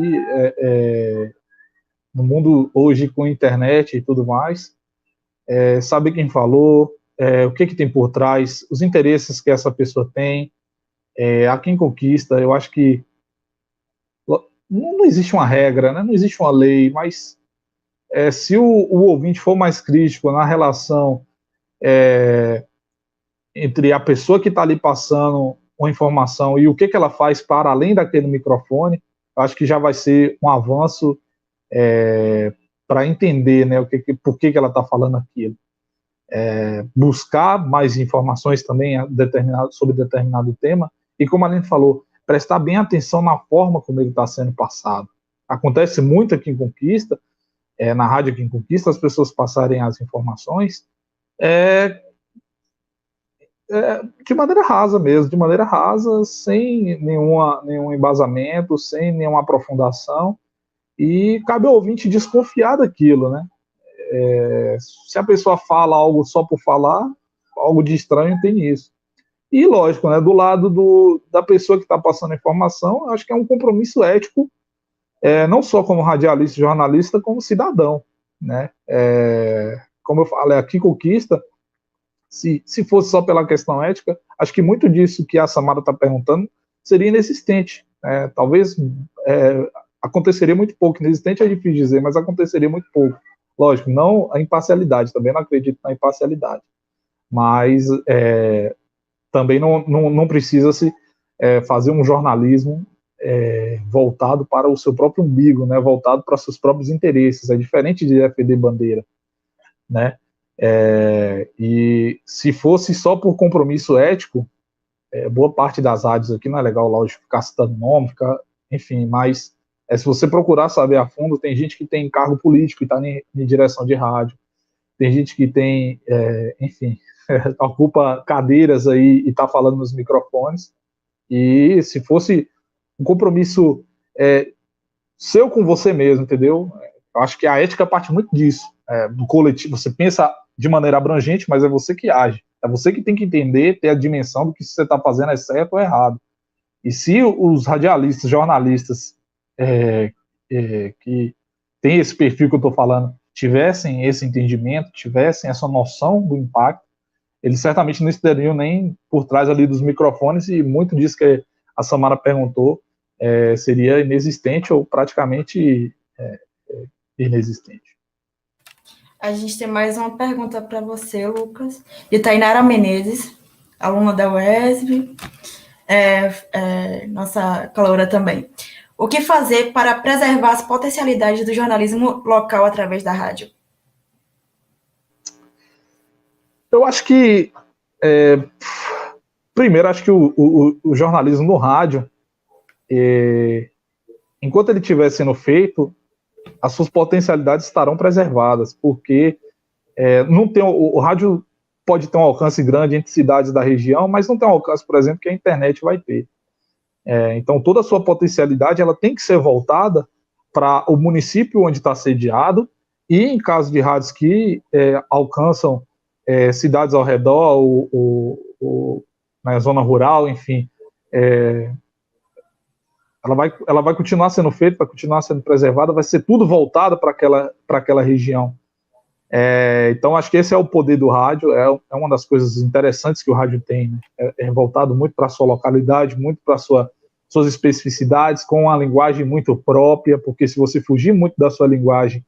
no mundo hoje com internet e tudo mais, saber quem falou, o que tem por trás, os interesses que essa pessoa tem, a quem conquista. Eu acho que não existe uma regra, né? Não existe uma lei, mas se o ouvinte for mais crítico na relação entre a pessoa que está ali passando uma informação e o que ela faz para além daquele microfone, eu acho que já vai ser um avanço para entender, né, por que ela está falando aquilo. Buscar mais informações também sobre determinado tema, e como a Aline falou, prestar bem atenção na forma como ele está sendo passado. Acontece muito aqui em Conquista, na rádio aqui em Conquista, as pessoas passarem as informações de maneira rasa mesmo, de maneira rasa, sem nenhum embasamento, sem nenhuma aprofundação, e cabe ao ouvinte desconfiar daquilo, né? Se a pessoa fala algo só por falar, algo de estranho tem nisso. E, lógico, né, do lado da pessoa que está passando a informação, acho que é um compromisso ético, não só como radialista e jornalista, como cidadão, né? Como eu falei, aqui Conquista, se fosse só pela questão ética, acho que muito disso que a Samara está perguntando seria inexistente. Talvez aconteceria muito pouco. Inexistente é difícil dizer, mas aconteceria muito pouco. Lógico, não a imparcialidade, também não acredito na imparcialidade, mas também não precisa-se fazer um jornalismo voltado para o seu próprio umbigo, né, voltado para seus próprios interesses. É diferente de defender bandeira, né? E se fosse só por compromisso ético, boa parte das rádios aqui, não é legal, lógico, ficar citando nome, enfim, mas se você procurar saber a fundo, tem gente que tem cargo político e está em direção de rádio, tem gente que tem, enfim, ocupa cadeiras aí e está falando nos microfones, e se fosse um compromisso seu com você mesmo, entendeu? Eu acho que a ética parte muito disso, do coletivo. Você pensa de maneira abrangente, mas é você que age. É você que tem que entender, ter a dimensão do que você está fazendo é certo ou errado. E se os radialistas, jornalistas que têm esse perfil que eu estou falando, tivessem esse entendimento, tivessem essa noção do impacto, eles certamente não estariam nem por trás ali dos microfones, e muito disso que a Samara perguntou seria inexistente ou praticamente inexistente. A gente tem mais uma pergunta para você, Lucas, de Tainara Menezes, aluna da UESB, nossa caloura também. O que fazer para preservar as potencialidades do jornalismo local através da rádio? Eu acho que, primeiro, acho que o jornalismo no rádio, enquanto ele estiver sendo feito, as suas potencialidades estarão preservadas, porque não tem, o rádio pode ter um alcance grande entre cidades da região, mas não tem um alcance, por exemplo, que a internet vai ter. Então, toda a sua potencialidade ela tem que ser voltada para o município onde está sediado, e em caso de rádios que alcançam cidades ao redor, na zona rural, enfim, ela vai continuar sendo feita, vai continuar sendo preservada, vai ser tudo voltado para aquela região. Então, acho que esse é o poder do rádio, é uma das coisas interessantes que o rádio tem, né? É voltado muito para a sua localidade, muito para suas especificidades, com uma linguagem muito própria, porque se você fugir muito da sua linguagem,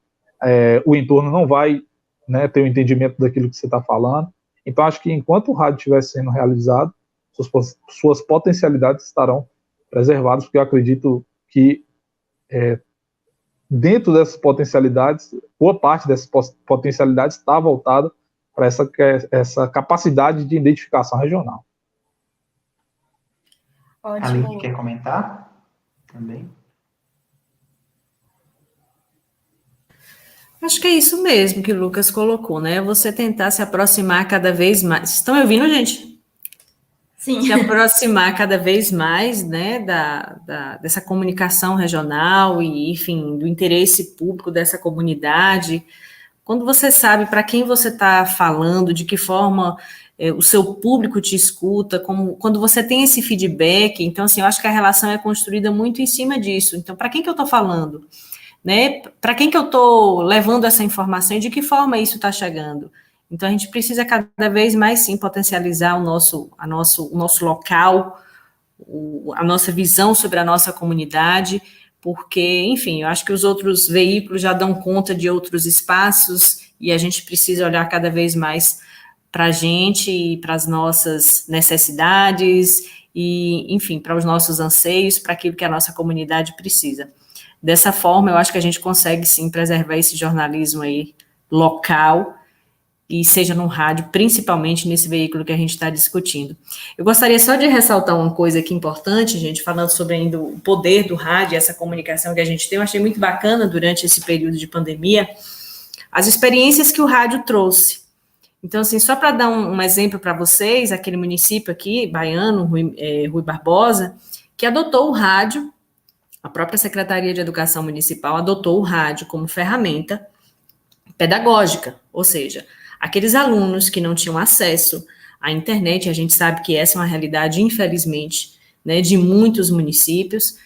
o entorno não vai, né, ter o entendimento daquilo que você está falando. Então, acho que enquanto o rádio estiver sendo realizado, suas potencialidades estarão preservadas, porque eu acredito que dentro dessas potencialidades, boa parte dessas potencialidades está voltada para essa capacidade de identificação regional. Ótimo. Aline, quer comentar também? Acho que é isso mesmo que o Lucas colocou, né? Você tentar se aproximar cada vez mais. Estão me ouvindo, gente? Sim. Se aproximar cada vez mais, né, dessa comunicação regional e, enfim, do interesse público dessa comunidade. Quando você sabe para quem você está falando, de que forma o seu público te escuta, quando você tem esse feedback, então, assim, eu acho que a relação é construída muito em cima disso. Então, para quem que eu estou falando? Né? Para quem que eu estou levando essa informação e de que forma isso está chegando? Então, a gente precisa cada vez mais, sim, potencializar o nosso local, a nossa visão sobre a nossa comunidade, porque, enfim, eu acho que os outros veículos já dão conta de outros espaços e a gente precisa olhar cada vez mais para a gente e para as nossas necessidades e, enfim, para os nossos anseios, para aquilo que a nossa comunidade precisa. Dessa forma, eu acho que a gente consegue, sim, preservar esse jornalismo aí local, e seja no rádio, principalmente nesse veículo que a gente está discutindo. Eu gostaria só de ressaltar uma coisa aqui importante, gente, falando sobre ainda o poder do rádio, essa comunicação que a gente tem. Eu achei muito bacana durante esse período de pandemia, as experiências que o rádio trouxe. Então, assim, só para dar um exemplo para vocês, aquele município aqui, baiano, Rui Barbosa, que adotou o rádio, a própria Secretaria de Educação Municipal adotou o rádio como ferramenta pedagógica, ou seja, aqueles alunos que não tinham acesso à internet, a gente sabe que essa é uma realidade, infelizmente, né, de muitos municípios,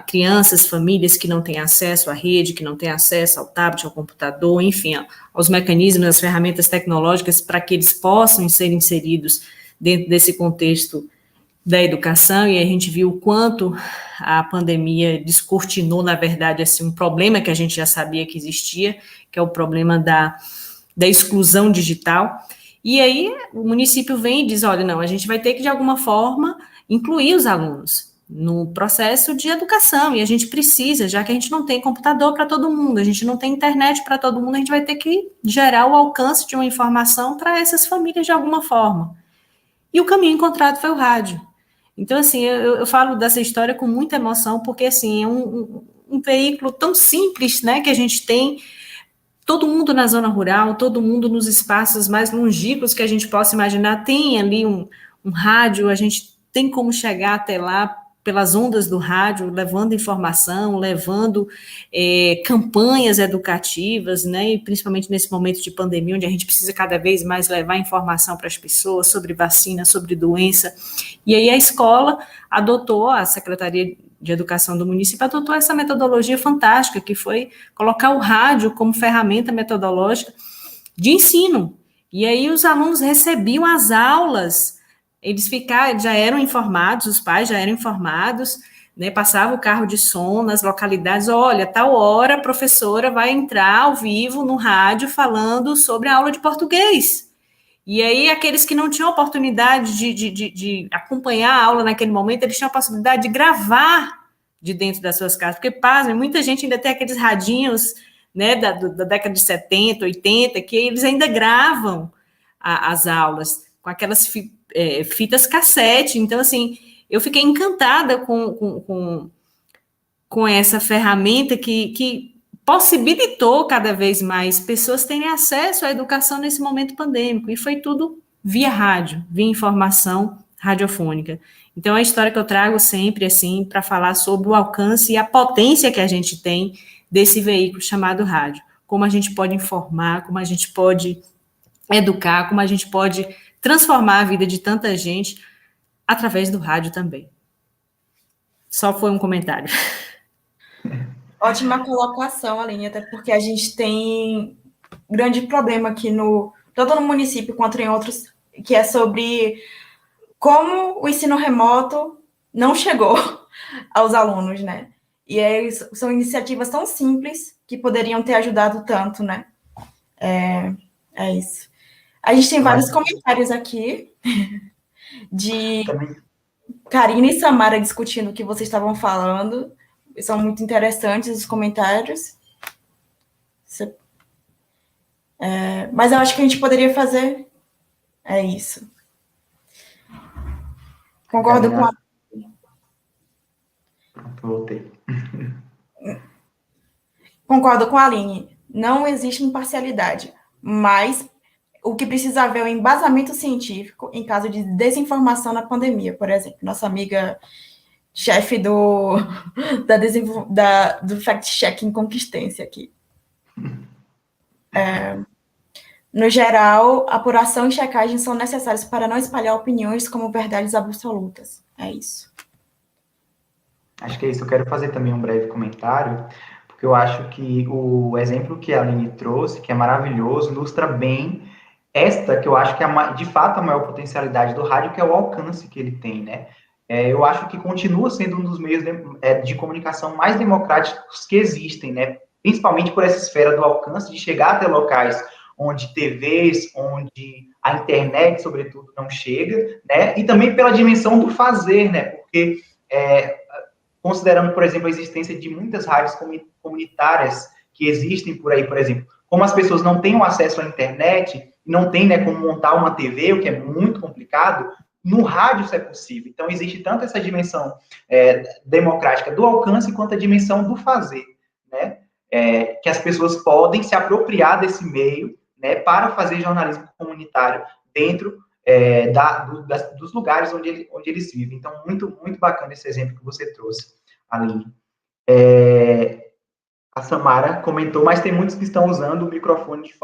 crianças, famílias que não têm acesso à rede, que não têm acesso ao tablet, ao computador, enfim, aos mecanismos, às ferramentas tecnológicas para que eles possam ser inseridos dentro desse contexto da educação, e a gente viu o quanto a pandemia descortinou, na verdade, assim, um problema que a gente já sabia que existia, que é o problema da exclusão digital, e aí o município vem e diz, olha, não, a gente vai ter que, de alguma forma, incluir os alunos no processo de educação, e a gente precisa, já que a gente não tem computador para todo mundo, a gente não tem internet para todo mundo, a gente vai ter que gerar o alcance de uma informação para essas famílias de alguma forma. E o caminho encontrado foi o rádio. Então, assim, eu falo dessa história com muita emoção, porque, assim, é um veículo tão simples, né, que a gente tem todo mundo na zona rural, todo mundo nos espaços mais longínquos que a gente possa imaginar, tem ali um rádio, a gente tem como chegar até lá pelas ondas do rádio, levando informação, levando campanhas educativas, né, e principalmente nesse momento de pandemia, onde a gente precisa cada vez mais levar informação para as pessoas sobre vacina, sobre doença. E aí a escola adotou, a Secretaria de Educação do município adotou essa metodologia fantástica, que foi colocar o rádio como ferramenta metodológica de ensino. E aí os alunos recebiam as aulas, eles já eram informados, os pais já eram informados, né, passava o carro de som nas localidades, olha, tal hora a professora vai entrar ao vivo no rádio falando sobre a aula de português. E aí, aqueles que não tinham oportunidade de acompanhar a aula naquele momento, eles tinham a possibilidade de gravar de dentro das suas casas, porque, pasmem, muita gente ainda tem aqueles radinhos, né, da década de 70, 80, que eles ainda gravam as aulas com aquelas fitas cassete. Então, assim, eu fiquei encantada com essa ferramenta que possibilitou cada vez mais pessoas terem acesso à educação nesse momento pandêmico, e foi tudo via rádio, via informação radiofônica. Então, é a história que eu trago sempre, assim, para falar sobre o alcance e a potência que a gente tem desse veículo chamado rádio. Como a gente pode informar, como a gente pode educar, como a gente pode transformar a vida de tanta gente através do rádio também. Só foi um comentário. Ótima colocação, Aline, até porque a gente tem grande problema aqui tanto no município quanto em outros, que é sobre como o ensino remoto não chegou aos alunos, né? E aí são iniciativas tão simples que poderiam ter ajudado tanto, né? É isso. A gente tem vários comentários aqui de Karina e Samara discutindo o que vocês estavam falando. São muito interessantes os comentários. Mas eu acho que a gente poderia fazer isso. Concordo com a... Voltei. Concordo com a Aline. Não existe imparcialidade, mas o que precisa haver é um embasamento científico em caso de desinformação na pandemia, por exemplo. Nossa amiga chefe do fact-checking conquistência aqui. No geral, apuração e checagem são necessários para não espalhar opiniões como verdades absolutas. É isso. Acho que é isso. Eu quero fazer também um breve comentário, porque eu acho que o exemplo que a Aline trouxe, que é maravilhoso, ilustra bem esta, que eu acho que é, de fato, a maior potencialidade do rádio, que é o alcance que ele tem, né? Eu acho que continua sendo um dos meios de comunicação mais democráticos que existem, né? Principalmente por essa esfera do alcance, de chegar até locais onde TVs, onde a internet, sobretudo, não chega, né? E também pela dimensão do fazer, né? Porque, considerando, por exemplo, a existência de muitas rádios comunitárias que existem por aí, por exemplo, como as pessoas não têm acesso à internet, não têm, né, como montar uma TV, o que é muito complicado, no rádio isso é possível. Então, existe tanto essa dimensão democrática do alcance, quanto a dimensão do fazer, né? Que as pessoas podem se apropriar desse meio, né, para fazer jornalismo comunitário dentro dos lugares onde eles vivem. Então, muito, muito bacana esse exemplo que você trouxe, Aline. A Samara comentou, mas tem muitos que estão usando o microfone de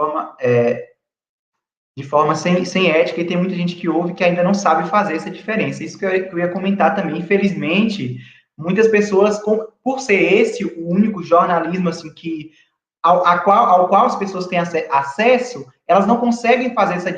forma sem ética, e tem muita gente que ouve que ainda não sabe fazer essa diferença. Isso que eu ia comentar também. Infelizmente, muitas pessoas, por ser esse o único jornalismo assim, ao qual as pessoas têm acesso, elas não conseguem fazer essa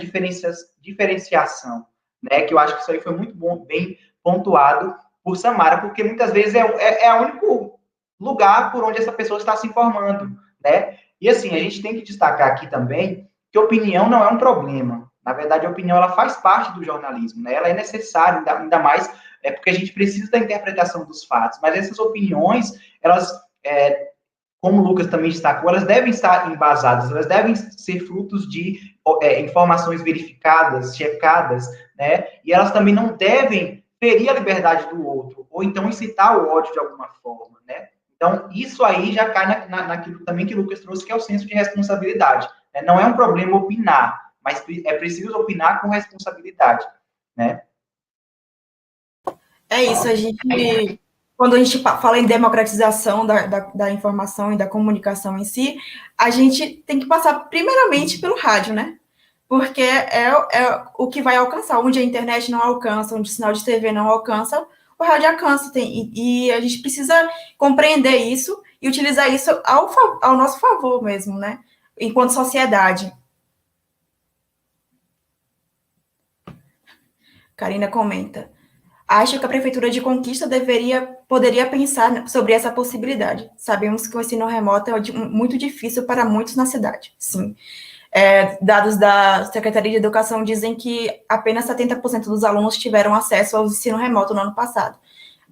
diferenciação, né? Que eu acho que isso aí foi muito bem pontuado por Samara, porque muitas vezes é o único lugar por onde essa pessoa está se informando, né? E assim, a gente tem que destacar aqui também que opinião não é um problema. Na verdade, a opinião ela faz parte do jornalismo, né? Ela é necessária, ainda mais porque a gente precisa da interpretação dos fatos. Mas essas opiniões, elas, como o Lucas também destacou, elas devem estar embasadas, elas devem ser frutos de informações verificadas, checadas, né? E elas também não devem ferir a liberdade do outro, ou então incitar o ódio de alguma forma, né? Então, isso aí já cai naquilo também que o Lucas trouxe, que é o senso de responsabilidade. Né? Não é um problema opinar, mas é preciso opinar com responsabilidade, né? É isso, a gente, quando a gente fala em democratização da informação e da comunicação em si, a gente tem que passar primeiramente pelo rádio, né? Porque é o que vai alcançar, onde a internet não alcança, onde o sinal de TV não alcança, o rádio alcança, e a gente precisa compreender isso e utilizar isso ao nosso favor mesmo, né? Enquanto sociedade. Karina comenta. Acho que a Prefeitura de Conquista poderia pensar sobre essa possibilidade. Sabemos que o ensino remoto é muito difícil para muitos na cidade. Sim. Dados da Secretaria de Educação dizem que apenas 70% dos alunos tiveram acesso ao ensino remoto no ano passado.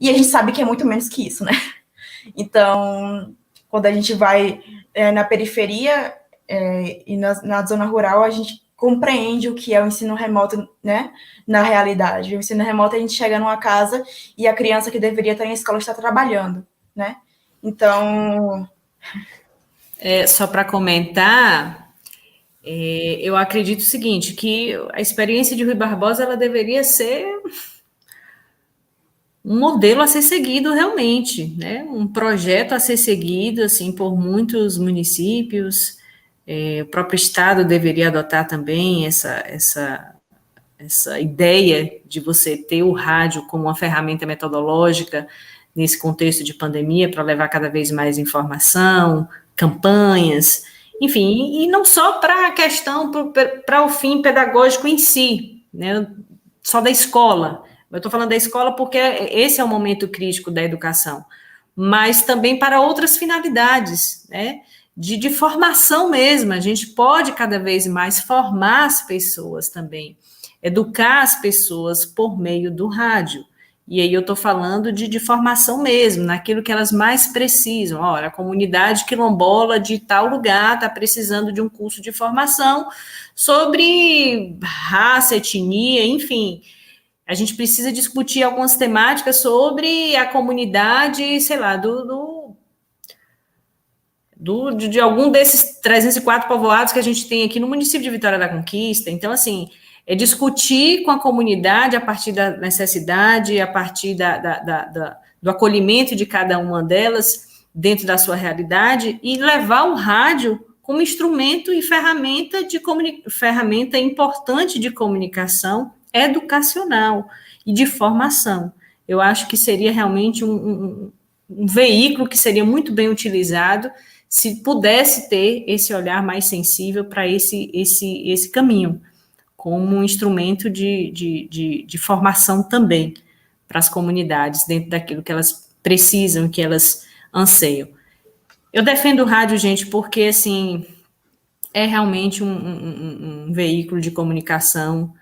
E a gente sabe que é muito menos que isso, né? Então, quando a gente vai na periferia e na zona rural, a gente compreende o que é o ensino remoto, né, na realidade. O ensino remoto, a gente chega numa casa e a criança que deveria estar em escola está trabalhando, né? Então... Só para comentar, eu acredito o seguinte, que a experiência de Rui Barbosa, ela deveria ser um modelo a ser seguido realmente, né? Um projeto a ser seguido, assim, por muitos municípios. O próprio Estado deveria adotar também essa ideia de você ter o rádio como uma ferramenta metodológica nesse contexto de pandemia para levar cada vez mais informação, campanhas, enfim, e não só para a questão, para o fim pedagógico em si, né? Só da escola. Eu estou falando da escola porque esse é o momento crítico da educação, mas também para outras finalidades, né? De formação mesmo. A gente pode cada vez mais formar as pessoas também, educar as pessoas por meio do rádio. E aí eu estou falando de formação mesmo, naquilo que elas mais precisam. Olha, a comunidade quilombola de tal lugar está precisando de um curso de formação sobre raça, etnia, enfim. A gente precisa discutir algumas temáticas sobre a comunidade, sei lá, de algum desses 304 povoados que a gente tem aqui no município de Vitória da Conquista. Então, assim, é discutir com a comunidade a partir da necessidade, a partir do acolhimento de cada uma delas dentro da sua realidade e levar o rádio como instrumento e ferramenta importante de comunicação educacional e de formação. Eu acho que seria realmente um veículo que seria muito bem utilizado se pudesse ter esse olhar mais sensível para esse caminho, como um instrumento de formação também para as comunidades, dentro daquilo que elas precisam, que elas anseiam. Eu defendo o rádio, gente, porque, assim, é realmente um veículo de comunicação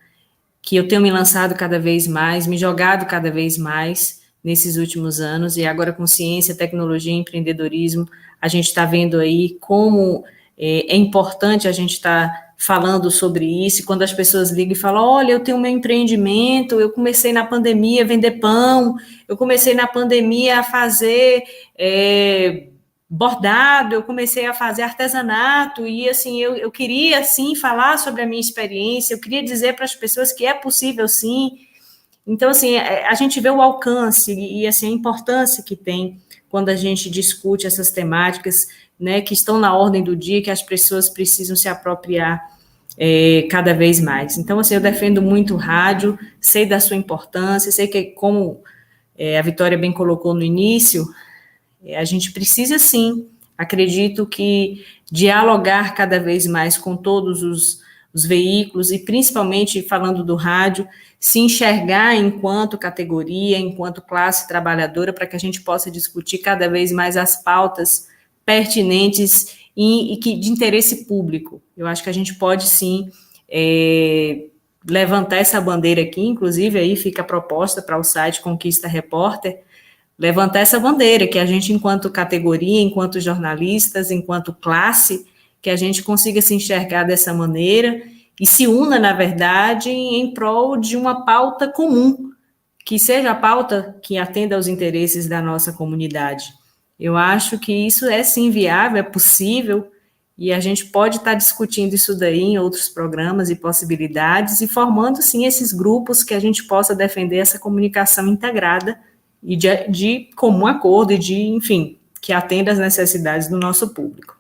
que eu tenho me lançado cada vez mais, me jogado cada vez mais nesses últimos anos, e agora com ciência, tecnologia e empreendedorismo, a gente está vendo aí como é importante a gente estar falando sobre isso, e quando as pessoas ligam e falam, olha, eu tenho meu empreendimento, eu comecei na pandemia a vender pão, eu comecei na pandemia a fazer bordado, eu comecei a fazer artesanato, e assim, eu queria, assim, falar sobre a minha experiência, eu queria dizer para as pessoas que é possível, sim. Então, assim, a gente vê o alcance e, assim, a importância que tem quando a gente discute essas temáticas, né, que estão na ordem do dia, que as pessoas precisam se apropriar cada vez mais. Então, assim, eu defendo muito o rádio, sei da sua importância, sei que, como a Vitória bem colocou no início, a gente precisa, sim, acredito que dialogar cada vez mais com todos os veículos, e principalmente falando do rádio, se enxergar enquanto categoria, enquanto classe trabalhadora, para que a gente possa discutir cada vez mais as pautas pertinentes e que de interesse público. Eu acho que a gente pode, sim, levantar essa bandeira aqui, inclusive aí fica a proposta para o site Conquista Repórter, levantar essa bandeira, que a gente, enquanto categoria, enquanto jornalistas, enquanto classe, que a gente consiga se enxergar dessa maneira e se una, na verdade, em prol de uma pauta comum, que seja a pauta que atenda aos interesses da nossa comunidade. Eu acho que isso é sim viável, é possível, e a gente pode estar discutindo isso daí em outros programas e possibilidades, e formando, sim, esses grupos que a gente possa defender essa comunicação integrada e de comum acordo e de, enfim, que atenda às necessidades do nosso público.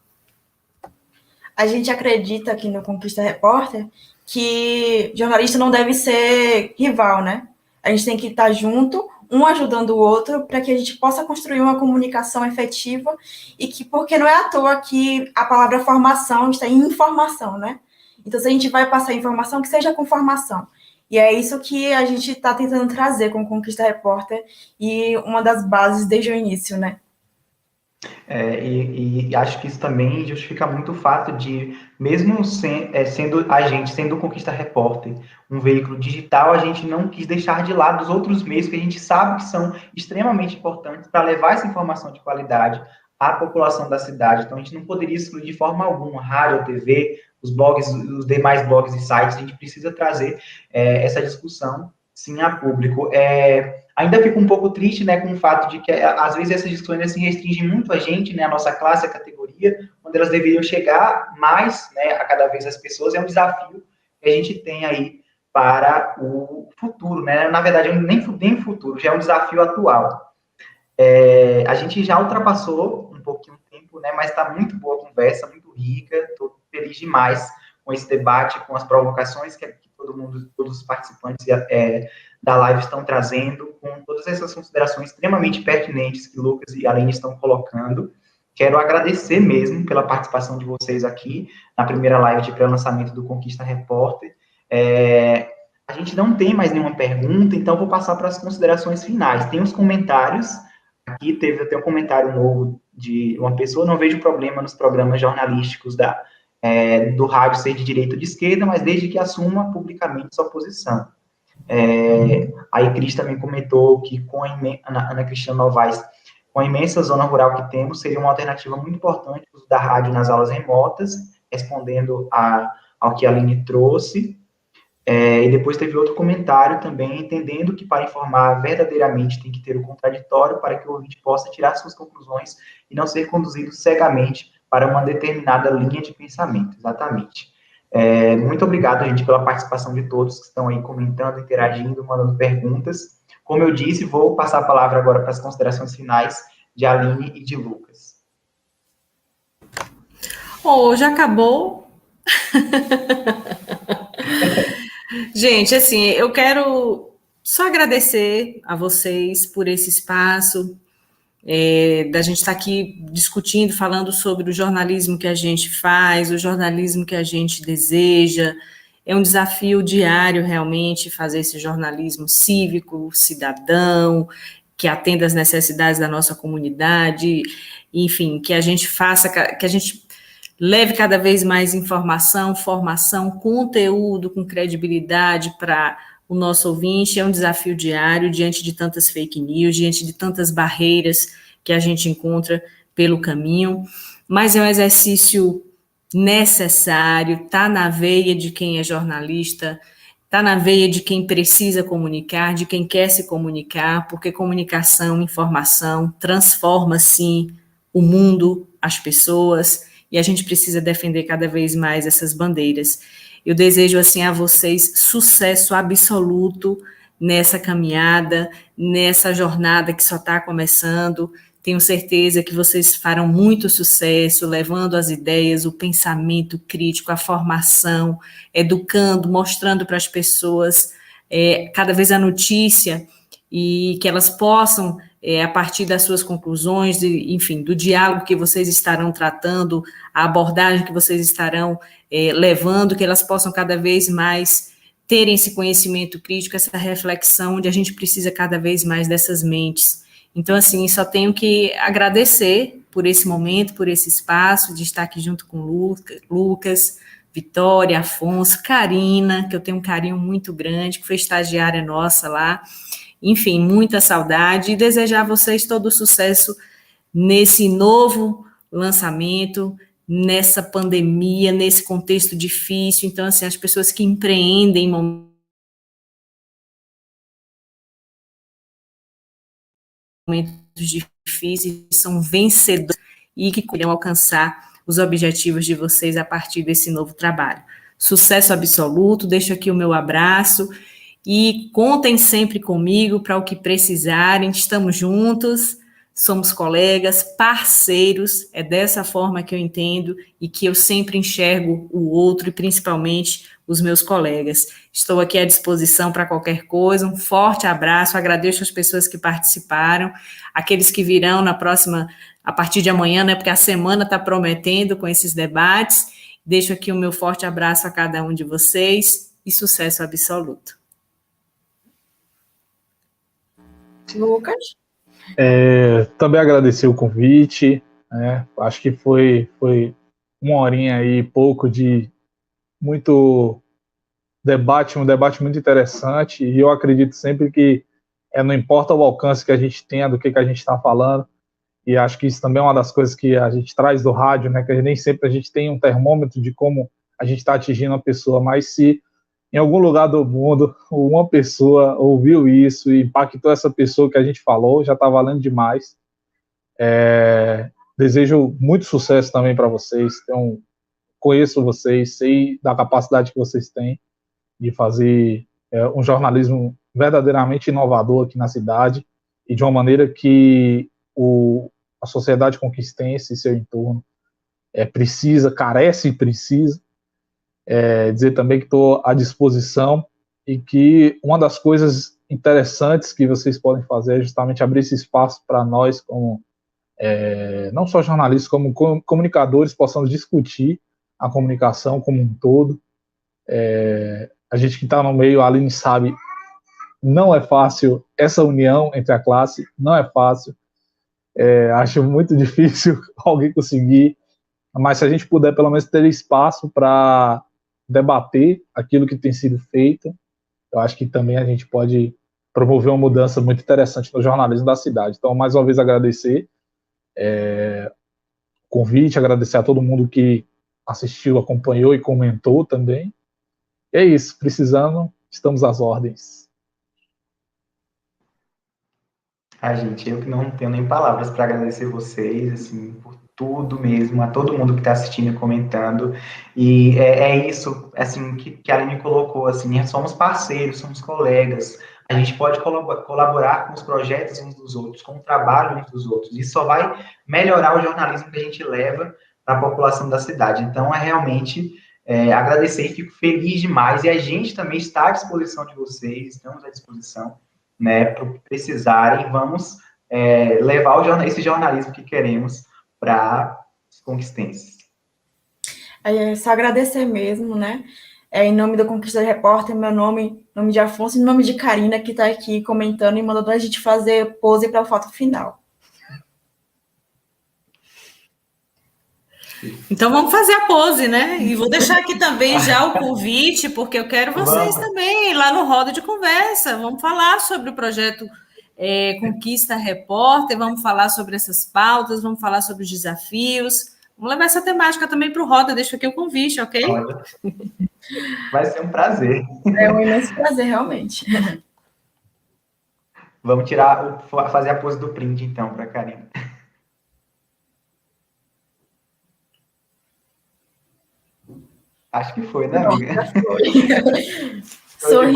A gente acredita aqui no Conquista Repórter que jornalista não deve ser rival, né? A gente tem que estar junto, um ajudando o outro, para que a gente possa construir uma comunicação efetiva e que, porque não é à toa que a palavra formação está em informação, né? Então, se a gente vai passar informação, que seja com formação. E é isso que a gente está tentando trazer com o Conquista Repórter e uma das bases desde o início, né? E acho que isso também justifica muito o fato de, mesmo sendo a gente, sendo o Conquista Repórter, um veículo digital, a gente não quis deixar de lado os outros meios que a gente sabe que são extremamente importantes para levar essa informação de qualidade à população da cidade. Então, a gente não poderia excluir de forma alguma rádio, TV, os blogs, os demais blogs e sites. A gente precisa trazer essa discussão, sim, a público. Ainda fico um pouco triste, né, com o fato de que, às vezes, essas discussões se restringem muito a gente, né, a nossa classe, a categoria, quando elas deveriam chegar mais, né, a cada vez as pessoas. É um desafio que a gente tem aí para o futuro, né, na verdade, nem futuro, já é um desafio atual. A gente já ultrapassou um pouquinho o tempo, né, mas está muito boa a conversa, muito rica, estou feliz demais com esse debate, com as provocações que todos os participantes da live estão trazendo, com todas essas considerações extremamente pertinentes que Lucas e Aline estão colocando. Quero agradecer mesmo pela participação de vocês aqui na primeira live de pré-lançamento do Conquista Repórter. A gente não tem mais nenhuma pergunta, então vou passar para as considerações finais. Tem os comentários, aqui teve até um comentário novo de uma pessoa: não vejo problema nos programas jornalísticos do rádio ser de direita ou de esquerda, mas desde que assuma publicamente sua posição. A Cris também comentou que Ana Cristina Novaes, com a imensa zona rural que temos, seria uma alternativa muito importante o uso da rádio nas aulas remotas, respondendo ao que a Aline trouxe. E depois teve outro comentário também, entendendo que para informar verdadeiramente tem que ter o contraditório para que o ouvinte possa tirar suas conclusões e não ser conduzido cegamente para uma determinada linha de pensamento. Exatamente. Muito obrigado, gente, pela participação de todos que estão aí comentando, interagindo, mandando perguntas. Como eu disse, vou passar a palavra agora para as considerações finais de Aline e de Lucas. Já acabou. Gente, assim, eu quero só agradecer a vocês por esse espaço, da gente estar aqui discutindo, falando sobre o jornalismo que a gente faz, o jornalismo que a gente deseja. É um desafio diário, realmente, fazer esse jornalismo cívico, cidadão, que atenda às necessidades da nossa comunidade, enfim, que a gente faça, que a gente leve cada vez mais informação, formação, conteúdo com credibilidade para o nosso ouvinte. É um desafio diário, diante de tantas fake news, diante de tantas barreiras que a gente encontra pelo caminho, mas é um exercício necessário, está na veia de quem é jornalista, está na veia de quem precisa comunicar, de quem quer se comunicar, porque comunicação, informação, transforma, sim, o mundo, as pessoas, e a gente precisa defender cada vez mais essas bandeiras. Eu desejo, assim, a vocês sucesso absoluto nessa caminhada, nessa jornada que só está começando. Tenho certeza que vocês farão muito sucesso, levando as ideias, o pensamento crítico, a formação, educando, mostrando para as pessoas cada vez a notícia, e que elas possam, a partir das suas conclusões, enfim, do diálogo que vocês estarão tratando, a abordagem que vocês estarão levando, que elas possam cada vez mais terem esse conhecimento crítico, essa reflexão, onde a gente precisa cada vez mais dessas mentes. Então, assim, só tenho que agradecer por esse momento, por esse espaço, de estar aqui junto com Lucas, Vitória, Afonso, Karina, que eu tenho um carinho muito grande, que foi estagiária nossa lá. Enfim, muita saudade, e desejar a vocês todo o sucesso nesse novo lançamento, nessa pandemia, nesse contexto difícil. Então, assim, as pessoas que empreendem momentos difíceis, são vencedores e que irão alcançar os objetivos de vocês a partir desse novo trabalho. Sucesso absoluto, deixo aqui o meu abraço e contem sempre comigo para o que precisarem, estamos juntos, somos colegas, parceiros, é dessa forma que eu entendo e que eu sempre enxergo o outro e principalmente os meus colegas. Estou aqui à disposição para qualquer coisa, um forte abraço, agradeço as pessoas que participaram, aqueles que virão na próxima, a partir de amanhã, né, porque a semana está prometendo com esses debates. Deixo aqui o meu forte abraço a cada um de vocês e sucesso absoluto. Lucas? Também agradecer o convite, né? Acho que foi uma horinha aí, pouco de muito debate, um debate muito interessante, e eu acredito sempre que não importa o alcance que a gente tenha do que a gente está falando, e acho que isso também é uma das coisas que a gente traz do rádio, né? Que nem sempre a gente tem um termômetro de como a gente está atingindo a pessoa, mas se em algum lugar do mundo uma pessoa ouviu isso e impactou essa pessoa que a gente falou, já está valendo demais. Desejo muito sucesso também para vocês. Então, conheço vocês, sei da capacidade que vocês têm de fazer um jornalismo verdadeiramente inovador aqui na cidade e de uma maneira que a sociedade conquistense e seu entorno precisa, carece e precisa. Dizer também que estou à disposição e que uma das coisas interessantes que vocês podem fazer é justamente abrir esse espaço para nós, como não só jornalistas, como comunicadores, possamos discutir a comunicação como um todo. A gente que está no meio, a Aline sabe, não é fácil essa união entre a classe, não é fácil. Acho muito difícil alguém conseguir, mas se a gente puder pelo menos ter espaço para debater aquilo que tem sido feito, eu acho que também a gente pode promover uma mudança muito interessante no jornalismo da cidade. Então, mais uma vez, agradecer o convite, agradecer a todo mundo que assistiu, acompanhou e comentou também. E é isso, precisando, estamos às ordens. Gente, eu que não tenho nem palavras para agradecer vocês, assim, por tudo mesmo, a todo mundo que está assistindo e comentando, e é isso, assim, que a Aline colocou, assim, somos parceiros, somos colegas, a gente pode colaborar com os projetos uns dos outros, com o trabalho uns dos outros, isso só vai melhorar o jornalismo que a gente leva para a população da cidade, então realmente agradecer e fico feliz demais, e a gente também está à disposição de vocês, estamos à disposição, né, para o que precisarem, vamos levar esse jornalismo que queremos para os conquistenses. Só agradecer mesmo, né? Em nome do Conquista Repórter, meu nome de Afonso, e nome de Karina, que está aqui comentando e mandando a gente fazer pose para a foto final. Então vamos fazer a pose, né? E vou deixar aqui também já o convite, porque eu quero vocês também lá no Roda de Conversa. Vamos falar sobre o projeto Conquista Repórter, vamos falar sobre essas pautas, vamos falar sobre os desafios. Vamos levar essa temática também para o Roda. Deixo aqui o convite, ok? Vai ser um prazer. É um imenso prazer, realmente. Vamos fazer a pose do print, então, para a Karina. Acho que foi, né, amiga? Foi.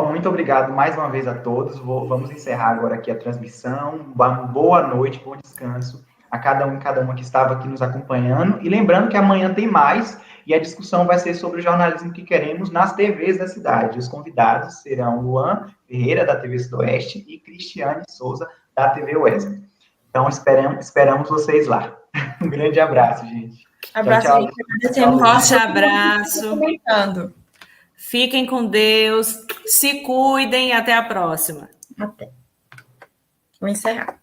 Muito obrigado mais uma vez a todos. Vamos encerrar agora aqui a transmissão. Uma boa noite, bom descanso a cada um e cada uma que estava aqui nos acompanhando. E lembrando que amanhã tem mais, e a discussão vai ser sobre o jornalismo que queremos nas TVs da cidade. Os convidados serão Luan Ferreira, da TV Sudoeste, e Cristiane Souza, da TV Wesley. Então, esperamos vocês lá. Um grande abraço, gente. Abraço, tchau, gente. Agradecemos. Forte abraço. Comentando. Fiquem com Deus, se cuidem e até a próxima. Até. Vou encerrar.